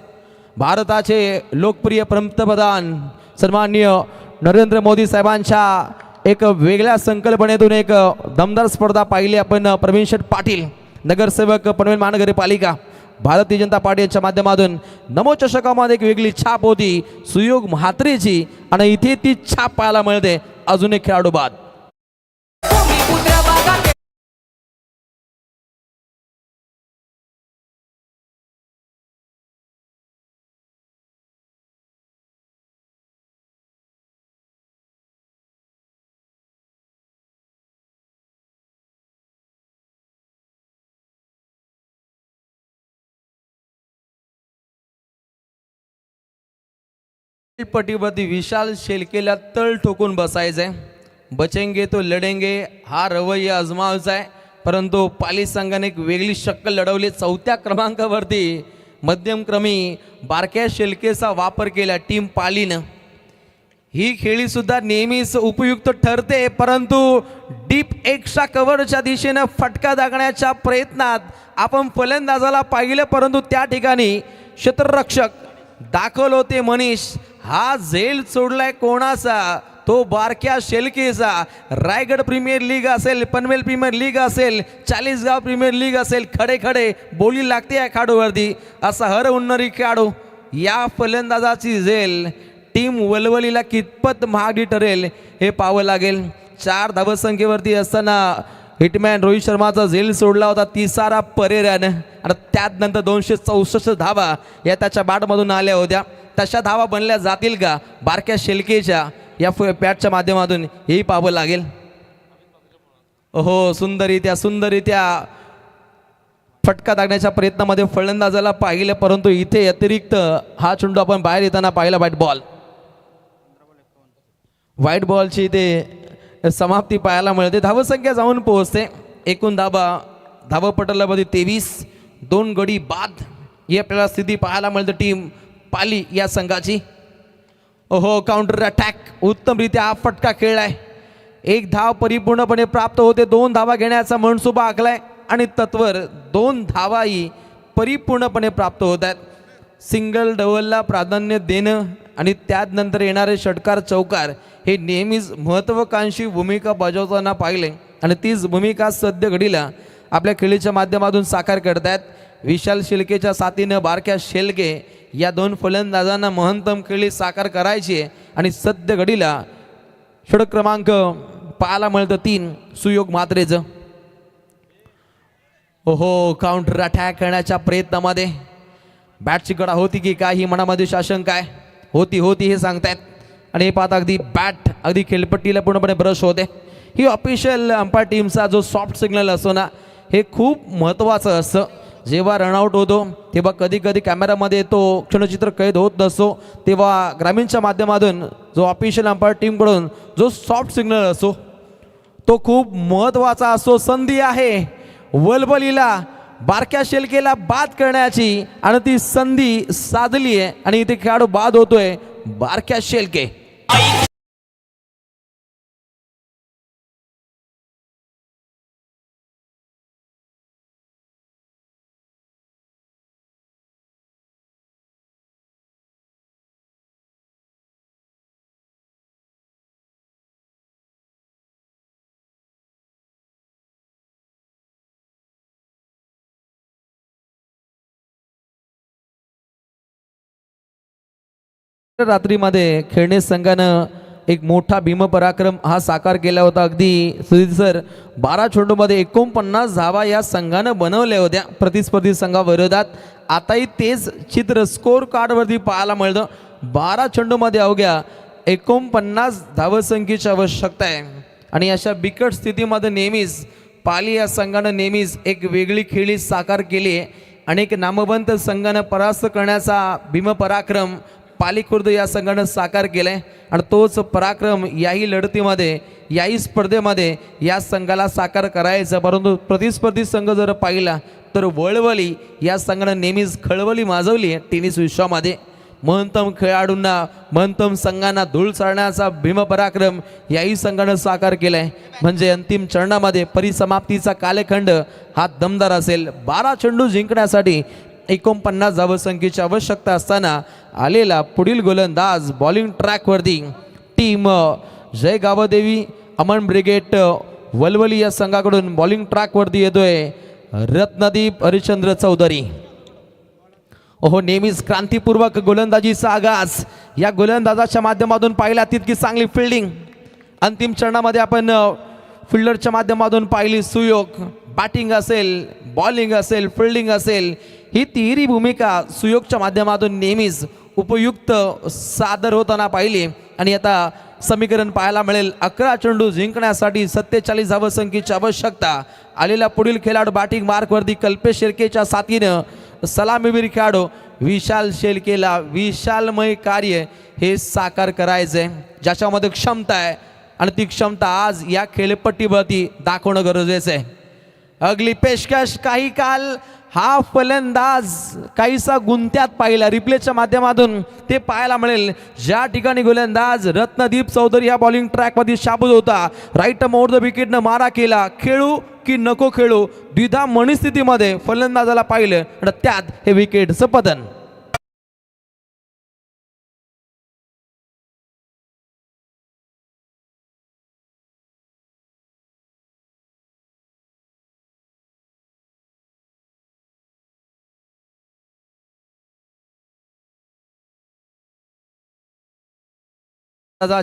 भारताचे लोकप्रिय पंतप्रधान सन्माननीय नरेंद्र मोदी साहेबांच्या एक वेगळ्या संकल्पनेतून एक दमदार स्पर्धा पाहिली आपण. प्रवीण शेठ पाटील नगरसेवक पनवेल महानगरपालिका भारतीय जनता पार्टीच्या माध्यमातून नमो चषकामध्ये एक वेगळी छाप होती सुयोग म्हात्रेची आणि इथे ती छाप पाहायला मिळते. अजून एक खेळाडू बाद. पटीवरती विशाल शेलकेला तळ ठोकून बसायचंय. बचेंगे तो लढेंगे हा रवैया आजमावायचा आहे. परंतु पाली संघाने एक वेगळी शक्कल लढवली. 4थ्या क्रमांकावरती मध्यमक्रमी बारक्या शेलकेचा वापर केला टीम पालीनं. ही खेळी सुद्धा नेहमीच उपयुक्त ठरते. परंतु डीप एक्स्ट्रा कव्हरच्या दिशेनं फटका दागण्याच्या प्रयत्नात आपण फलंदाजाला पाहिलं, परंतु त्या ठिकाणी क्षेत्ररक्षक दाखल होते मनीष. हा झेल सोडलाय कोणाचा? तो बारक्या शेलकेचा. रायगड प्रीमियर लीग असेल, पनवेल प्रीमियर लीग असेल, चाळीसगाव प्रीमियर लीग असेल, खडे खडे बोली लागते या खेळाडूवरती. असा हर उन्नरी खेळाडू. या फलंदाजाची झेल टीम वलवलीला कितपत महागडी ठरेल हे पाहावं लागेल. 4 धावसंख्येवरती असताना हिटमॅन रोहित शर्माचा झेल सोडला होता तिसारा परेरानं आणि त्यानंतर 264 धावा या त्याच्या बॅटमधून आल्या होत्या. तशा धावा बनल्या जातील का बारक्या शेलकेच्या या पॅटच्या माध्यमातून हेही पाहावं लागेल. हो, सुंदररित्या फटका दागण्याच्या प्रयत्नामध्ये फलंदाजाला पाहिलं, परंतु इथे अतिरिक्त हा चेंडू आपण बाहेर येताना पाहिला. व्हाईट बॉलची इथे समाप्ती पाहायला मिळते. धावसंख्या जाऊन पोहोचते. एकूण धावपटलामध्ये 23, 2 गडी बाद ही आपल्याला स्थिती पाहायला मिळते टीम पाली या संघाची. हो, काउंटर अटॅक उत्तमरित्या हा फटका खेळलाय. एक धाव परिपूर्णपणे प्राप्त होते. 2 धावा घेण्याचा मनसुबा आखलाय आणि तत्वर 2 धावाही परिपूर्णपणे प्राप्त होत आहेत. सिंगल डबलला प्राधान्य देणं आणि त्यानंतर येणारे षटकार चौकार हे नेहमीच महत्त्वाकांक्षी भूमिका बजावताना पाहिले आणि तीच भूमिका सद्य घडीला आपल्या खेळीच्या माध्यमातून साकार करतायत. विशाल शेळकेच्या साथीनं बारक्या शेळके या 2 फलंदाजांना महत्तम खेळी साकार करायची आहे आणि सद्य घडीला षटक क्रमांक पाहायला मिळतं 3 सुयोग मात्रेचं. ओहो, काउंटर अटॅक करण्याच्या प्रयत्नामध्ये बॅटची कडा होती की काय ही मनामध्ये आशंका आहे. होती हे सांगतायत आणि हे पाहता अगदी बॅट अगदी खेळपट्टीला पूर्णपणे ब्रश होते. ही ऑफिशियल अंपायर टीमचा जो सॉफ्ट सिग्नल असतो ना, हे खूप महत्त्वाचं असतं. जेव्हा रनआउट होतो तेव्हा कधी कधी कॅमेरामध्ये तो क्षणचित्र कैद होत नसतो, तेव्हा ग्रामीणच्या माध्यमातून जो ऑफिशियल अंपायर टीमकडून जो सॉफ्ट सिग्नल असतो तो खूप महत्त्वाचा असतो. संधी आहे वलबलीला बारक्या शेळकेला बाद करण्याची आणि ती संधी साधली आहे आणि इथे खेळाडू बाद होतोय बारक्या शेळके. रात्रीमध्ये खेळणे संघानं एक मोठा भीमपराक्रम हा साकार केला होता. अगदी सुधीर सर 12 चेंडूमध्ये 49 धावा या संघानं बनवल्या होत्या प्रतिस्पर्धी संघाविरोधात. आताही तेच चित्र स्कोर कार्डवरती पाहायला मिळतं. 12 चेंडूमध्ये अवघ्या 49 धावसंख्येची आवश्यकता आहे आणि अशा बिकट स्थितीमध्ये नेहमीच पाली या संघानं नेहमीच एक वेगळी खेळी साकार केली आहे. अनेक नामवंत संघानं परास्त करण्याचा भीमपराक्रम पाली खुर्द या संघानं साकार केलाय आणि तोच पराक्रम याही लढतीमध्ये याही स्पर्धेमध्ये या संघाला साकार करायचा. परंतु प्रतिस्पर्धी संघ जर पाहिला तर वळवली या संघानं नेहमीच खळवली माजवली आहे टेनिस विश्वामध्ये. महत्तम खेळाडूंना महत्तम संघांना धूळ चालण्याचा भीमपराक्रम याही संघानं साकार केलाय. म्हणजे अंतिम चरणामध्ये परिसमाप्तीचा कालखंड हा दमदार असेल. 12 चेंडू जिंकण्यासाठी 49 धावसंख्येची आवश्यकता असताना आलेला पुढील गोलंदाज बॉलिंग ट्रॅकवरती टीम जय गावदेवी अमन ब्रिगेड वलवली या संघाकडून बॉलिंग ट्रॅकवरती येतोय रत्नदीप हरिश्चंद्र चौधरी. ओहो, नेहमीच क्रांतीपूर्वक गोलंदाजीचा आगाज या गोलंदाजाच्या माध्यमातून पाहिला. तितकी चांगली फिल्डिंग अंतिम चरणामध्ये आपण फिल्डरच्या माध्यमातून पाहिली. सुयोग बॅटिंग असेल, बॉलिंग असेल, फिल्डिंग असेल, ही तिन्ही भूमिका सुयोगच्या माध्यमातून नेहमीच उपयुक्त सादर होताना पाहिली. आणि आता समीकरण पाहायला मिळेल 11 चेंडू जिंकण्यासाठी 47 धावसंख्येची आवश्यकता. आलेला पुढील खेळाडू बॅटिंग मार्कवरती कल्पेश शेळकेच्या साथीनं सलामीवीर खेळाडू विशाल शेळकेला विशालमय कार्य हे साकार करायचंय, ज्याच्यामध्ये क्षमता आहे आणि ती क्षमता आज या खेळपट्टीवरती दाखवणं गरजेचं आहे. अगली पेशकश काही काल हा फलंदाज काहीसा गुंत्यात पाहिला. रिप्लेच्या माध्यमातून ते पाहायला मिळेल. ज्या ठिकाणी गोलंदाज रत्नदीप चौधरी या बॉलिंग ट्रॅकमध्ये शाबूत होता, राईट ओव्हर द विकेटनं मारा केला. खेळू की नको खेळू द्विधा मनस्थितीमध्ये फलंदाजाला पाहिलं आणि त्यात हे विकेटचं पतन.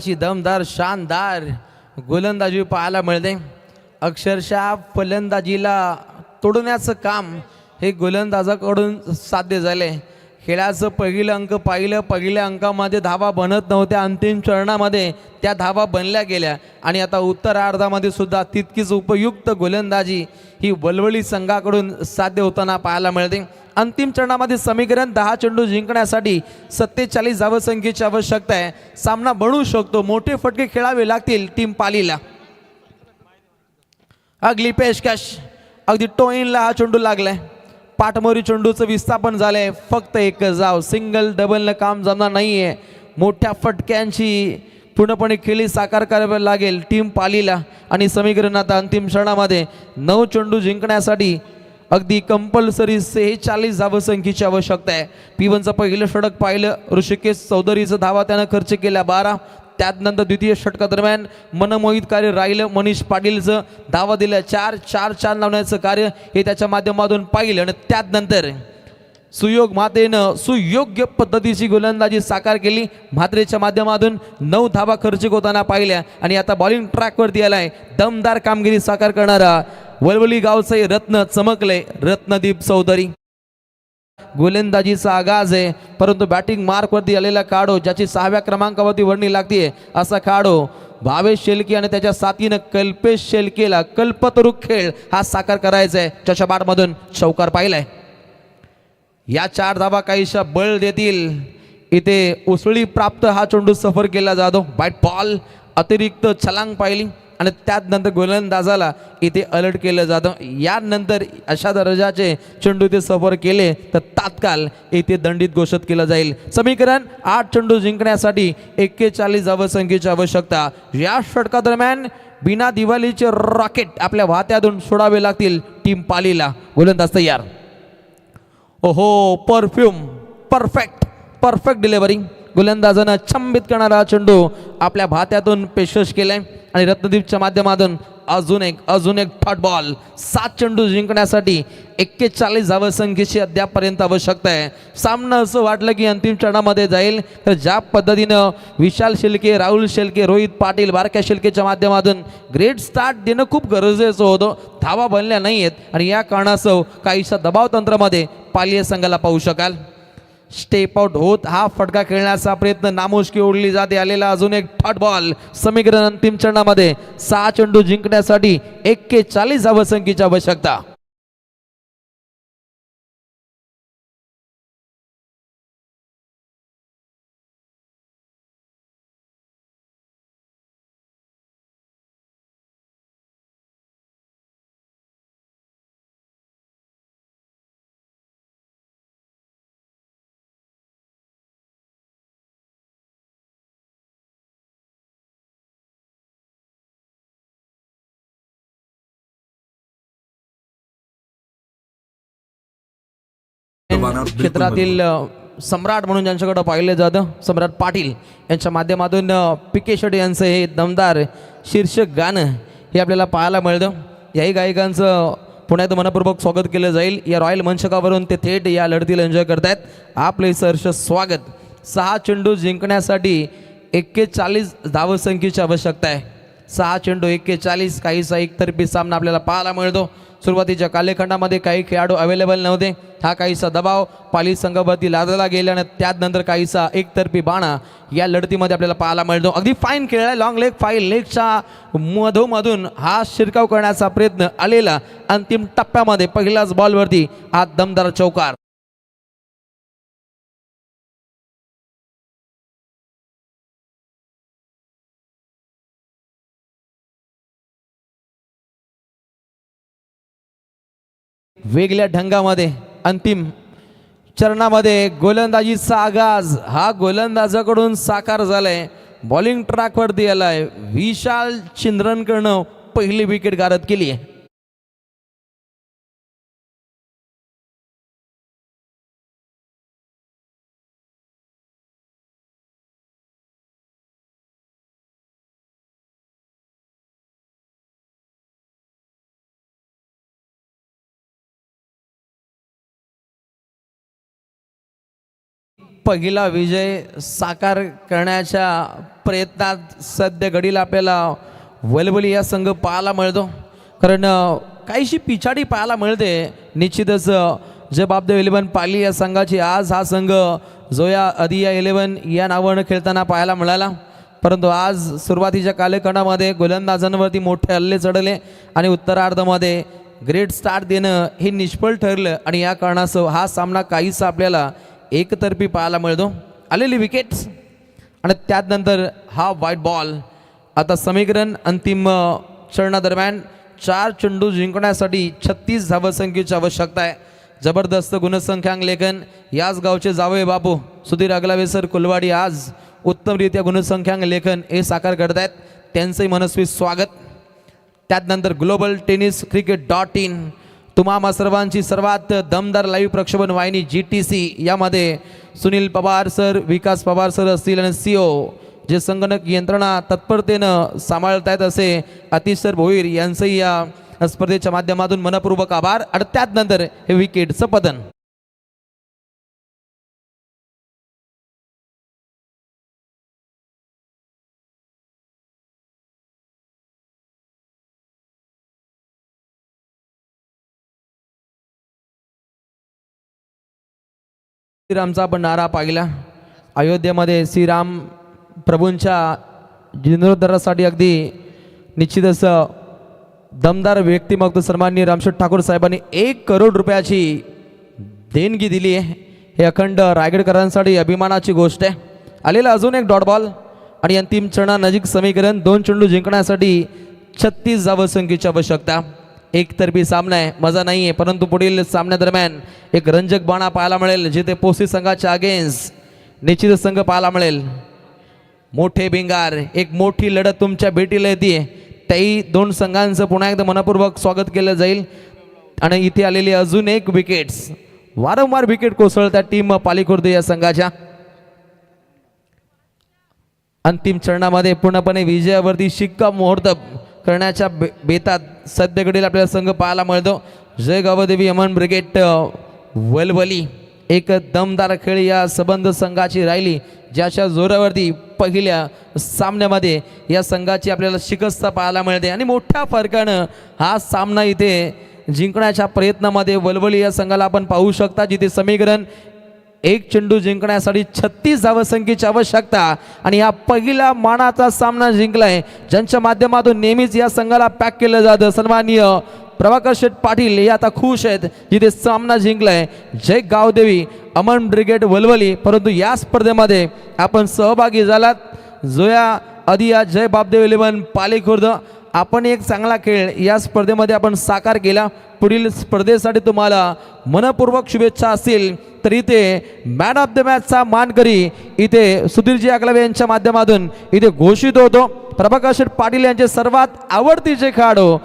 दमदार शानदार गोलंदाजी पाहायला मिळते. अक्षरशः फलंदाजीला तोडण्याचं काम हे गोलंदाजाकडून साध्य झाले. खेळाचं पहिलं अंक पाहिलं, पहिल्या अंकामध्ये धावा बनत नव्हत्या, अंतिम चरणामध्ये त्या धावा बनल्या गेल्या आणि आता उत्तरार्धामध्ये सुद्धा तितकीच उपयुक्त गोलंदाजी ही वलवली संघाकडून साध्य होताना पाहायला मिळते. अंतिम चरणामध्ये समीकरण 10 चेंडू जिंकण्यासाठी 47 धावसंख्येची आवश्यकता आहे. सामना बनवू शकतो, मोठे फटके खेळावे लागतील टीम पालीला. अगली पेशकश अगदी टोईनला हा चेंडू लागलाय. पाठमोरी चेंडूचं विस्थापन झालंय. फक्त एक जाव, सिंगल डबलनं काम जमणार नाहीये. मोठ्या फटक्यांची पूर्णपणे खेळी साकार करावी लागेल टीम पालीला आणि समीकरण आता अंतिम क्षणामध्ये 9 चेंडू जिंकण्यासाठी अगदी कंपल्सरी 46 धावसंख्येची आवश्यकता आहे. P1चं पहिलं षटक पाहिलं, ऋषिकेश चौधरीचं धावा त्यानं खर्च केल्या 12. त्यानंतर द्वितीय षटकादरम्यान मनमोहित कार्य राहिलं, मनीष पाटीलचं धावा दिल्या 4 लावण्याचं कार्य हे त्याच्या माध्यमातून पाहिलं. आणि त्यानंतर सुयोग म्हात्रेनं सुयोग्य पद्धतीची गोलंदाजी साकार केली. म्हात्रेच्या माध्यमातून 9 धावा खर्चिक होताना पाहिल्या आणि आता बॉलिंग ट्रॅकवरती आलाय दमदार कामगिरी साकार करणारा वलवली गावचे रत्न चमकले रत्नदीप चौधरी. गोलंदाजीचा आगाज आहे, परंतु बॅटिंग मार्कवरती आलेला काढो ज्याची 6व्या क्रमांकावरती वर्णी लागते असा काढो भावेश शेलके आणि त्याच्या साथीनं कल्पेश शेलकेला कल्पतरुक खेळ हा साकार करायचा आहे. त्याच्या बॅटमधून चौकार पाहिलाय. या 4 धावा काहीशा बळ देतील. इथे उसळी प्राप्त हा चेंडू सफर केला जातो. बॅट बॉल अतिरिक्त छलांग पाहिली आणि त्यानंतर गोलंदाजाला इथे अलर्ट केलं जातं. यानंतर अशा दर्जाचे चेंडू इथे सफर केले तर तात्काळ इथे दंडित घोषित केलं जाईल. समीकरण 8 चेंडू जिंकण्यासाठी 41 धावसंख्येची आवश्यकता. या षटकादरम्यान बिना दिवाळीचे रॉकेट आपल्या वात्यातून सोडावे लागतील टीम पालीला. गोलंदाज तयार. ओहो परफ्यूम परफेक्ट डिलिव्हरी. गोलंदाजानं छंबित करणारा चेंडू आपल्या भात्यातून पेशकश केलाय आणि रत्नदीपच्या माध्यमातून अजून एक थर्ड बॉल. 7 चेंडू जिंकण्यासाठी 41 धावसंख्येची अद्यापपर्यंत आवश्यकता आहे. सामना असं वाटलं की अंतिम चरणामध्ये जाईल तर ज्या पद्धतीनं विशाल शेलके, राहुल शेलके, रोहित पाटील, बारक्या शेलकेच्या माध्यमातून ग्रेट स्टार्ट देणं खूप गरजेचं होतं. धावा बनल्या नाही आहेत आणि या कारणास्तव काहीशा दबाव तंत्रामध्ये पालीय संघाला पाहू शकाल. स्टेप आउट होत हा फटका खेळण्याचा प्रयत्न नामुष्की ओढली जाते. आलेला अजून एक थर्ड बॉल. समीकरण अंतिम चरणामध्ये 6 चेंडू जिंकण्यासाठी 41 धावसंख्येची आवश्यकता. क्षेत्रातील सम्राट म्हणून ज्यांच्याकडे पाहिलं जातं सम्राट पाटील यांच्या माध्यमातून पिके शेट्टी यांचं हे दमदार शीर्षक गाणं हे आपल्याला पाहायला मिळतं. याही गायकांचं पुण्यात मनपूर्वक स्वागत केलं जाईल. या रॉयल मंचकावरून ते थेट या लढतीला एन्जॉय करतायत. आपले सहर्ष स्वागत. 6 चेंडू जिंकण्यासाठी 41 धावसंख्येची आवश्यकता आहे. 6 चेंडू 41. काहीसा एकतर्फी सामना आपल्याला पाहायला मिळतो. सुरुवातीच्या कालखंडामध्ये काही खेळाडू अवेलेबल नव्हते. हा काहीसा दबाव पाली संघावरती लादला गेला आणि त्यानंतर काहीसा एकतर्फी बाणा या लढतीमध्ये आपल्याला पाहायला मिळतो. अगदी फाईन खेळ आहे. लॉंग लेग फाईन लेगच्या मधोमधून हा शिरकाव करण्याचा प्रयत्न आलेला अंतिम टप्प्यामध्ये पहिल्याच बॉलवरती हा दमदार चौकार. वेगळ्या ढंगामध्ये अंतिम चरणामध्ये गोलंदाजीचा आगाज हा गोलंदाजाकडून साकार झालाय. बॉलिंग ट्रॅकवरती आलाय विशाल चिंद्रनकडनं पहिली विकेट गारद केली आहे. पहिला विजय साकार करण्याच्या प्रयत्नात सध्या घडीला आपल्याला वलवली या संघ पाहायला मिळतो. कारण काहीशी पिछाडी पाहायला मिळते. निश्चितच जबाबदार 11 पाली या संघाची आज हा संघ जोया अदिया 11 या नावानं खेळताना पाहायला मिळाला. परंतु आज सुरुवातीच्या कालखंडामध्ये गोलंदाजांवरती मोठे हल्ले चढले आणि उत्तरार्धामध्ये ग्रेट स्टार्ट देणं हे निष्फळ ठरलं आणि या कारणास्तव हा सामना काहीसा आपल्याला एकतर्फी पाहायला मिळतो. आलेली विकेट्स आणि त्यानंतर हा व्हाईट बॉल. आता समीकरण अंतिम चरणादरम्यान 4 चेंडू जिंकण्यासाठी 36 धावसंख्येची आवश्यकता आहे. जबरदस्त गुणसंख्यांक लेखन याच गावचे जावळे बापू सुधीर अगलावे सर कुलवाडी आज उत्तमरित्या गुणसंख्याक लेखन हे साकार करत आहेत, त्यांचंही मनस्वी स्वागत. त्यानंतर ग्लोबल टेनिस cricket.in तुम्हा सर्वांची सर्वात दमदार लाईव्ह प्रक्षेपण वाहिनी GTC यामध्ये सुनील पवार सर, विकास पवार सर असतील आणि CEO जे संगणक यंत्रणा तत्परतेनं सांभाळत आहेत असे अतिशय भोईर यांचंही या स्पर्धेच्या माध्यमातून मनपूर्वक आभार. आणि त्यानंतर हे विकेटचं पतन. श्रीरामचा आपण नारा पाहिला. अयोध्येमध्ये श्रीराम प्रभूंच्या जीर्णोद्धारासाठी अगदी निश्चितच दमदार व्यक्तिमत्व सन्माननीय रामशेठ ठाकूर साहेबांनी 1 करोड रुपयाची देणगी दिली आहे. हे अखंड रायगडकरांसाठी अभिमानाची गोष्ट आहे. आलेला अजून एक डॉट बॉल आणि अंतिम चरणानजीक समीकरण. 2 चेंडू जिंकण्यासाठी 36 धावसंख्येची आवश्यकता. एकतर्फी सामना आहे, मजा नाही आहे, परंतु पुढील सामन्यादरम्यान एक रंजक बाणा पाहायला मिळेल जिथे पोसी संघाच्या अगेन्स्ट निश्चित संघ पाहायला मिळेल. मोठे भिंगार, एक मोठी लढत तुमच्या भेटीला येते. त्याही 2 संघांचं पुन्हा एकदा मनपूर्वक स्वागत केलं जाईल. आणि इथे आलेली अजून एक विकेट्स, वारंवार विकेट कोसळत्या टीम पालीखुर्द या संघाच्या. अंतिम चरणामध्ये पूर्णपणे विजयावरती शिक्कामोर्तब करण्याच्या बेतात सध्याकडील आपल्याला संघ पाहायला मिळतो. जय गावदेवी अमन ब्रिगेड वलवली. एक दमदार खेळ या संबंध संघाची राहिली, ज्याच्या जोरावरती पहिल्या सामन्यामध्ये या संघाची आपल्याला शिकस्त पाहायला मिळते आणि मोठ्या फरकानं हा सामना इथे जिंकण्याच्या प्रयत्नामध्ये वलवली या संघाला आपण पाहू शकता, जिथे समीकरण 1 चेंडू जिंकण्यासाठी 36 धावसंख्येची आवश्यकता. आणि हा पहिला मानाचा सामना जिंकलाय, ज्यांच्या माध्यमातून नेहमीच या संघाला पॅक केलं जातं. सन्माननीय प्रभाकर शेठ पाटील हे आता खुश आहेत, जिथे सामना जिंकलाय जय गावदेवी अमन ब्रिगेड वलवली. परंतु या स्पर्धेमध्ये आपण सहभागी झालात, जोया आदिया जय बापदेव 11 पालीखुर्द. आपण एक चांगला खेळ या स्पर्धेमध्ये आपण साकार केला. पुढील स्पर्धेसाठी तुम्हाला मनपूर्वक शुभेच्छा असतील. तर इथे मॅन ऑफ द मॅचचा मानकरी इथे सुधीरजी अकलवे यांच्या माध्यमातून इथे घोषित होतो. प्रभाकर शेठ पाटील यांचे सर्वात आवडतीचे खेळाडू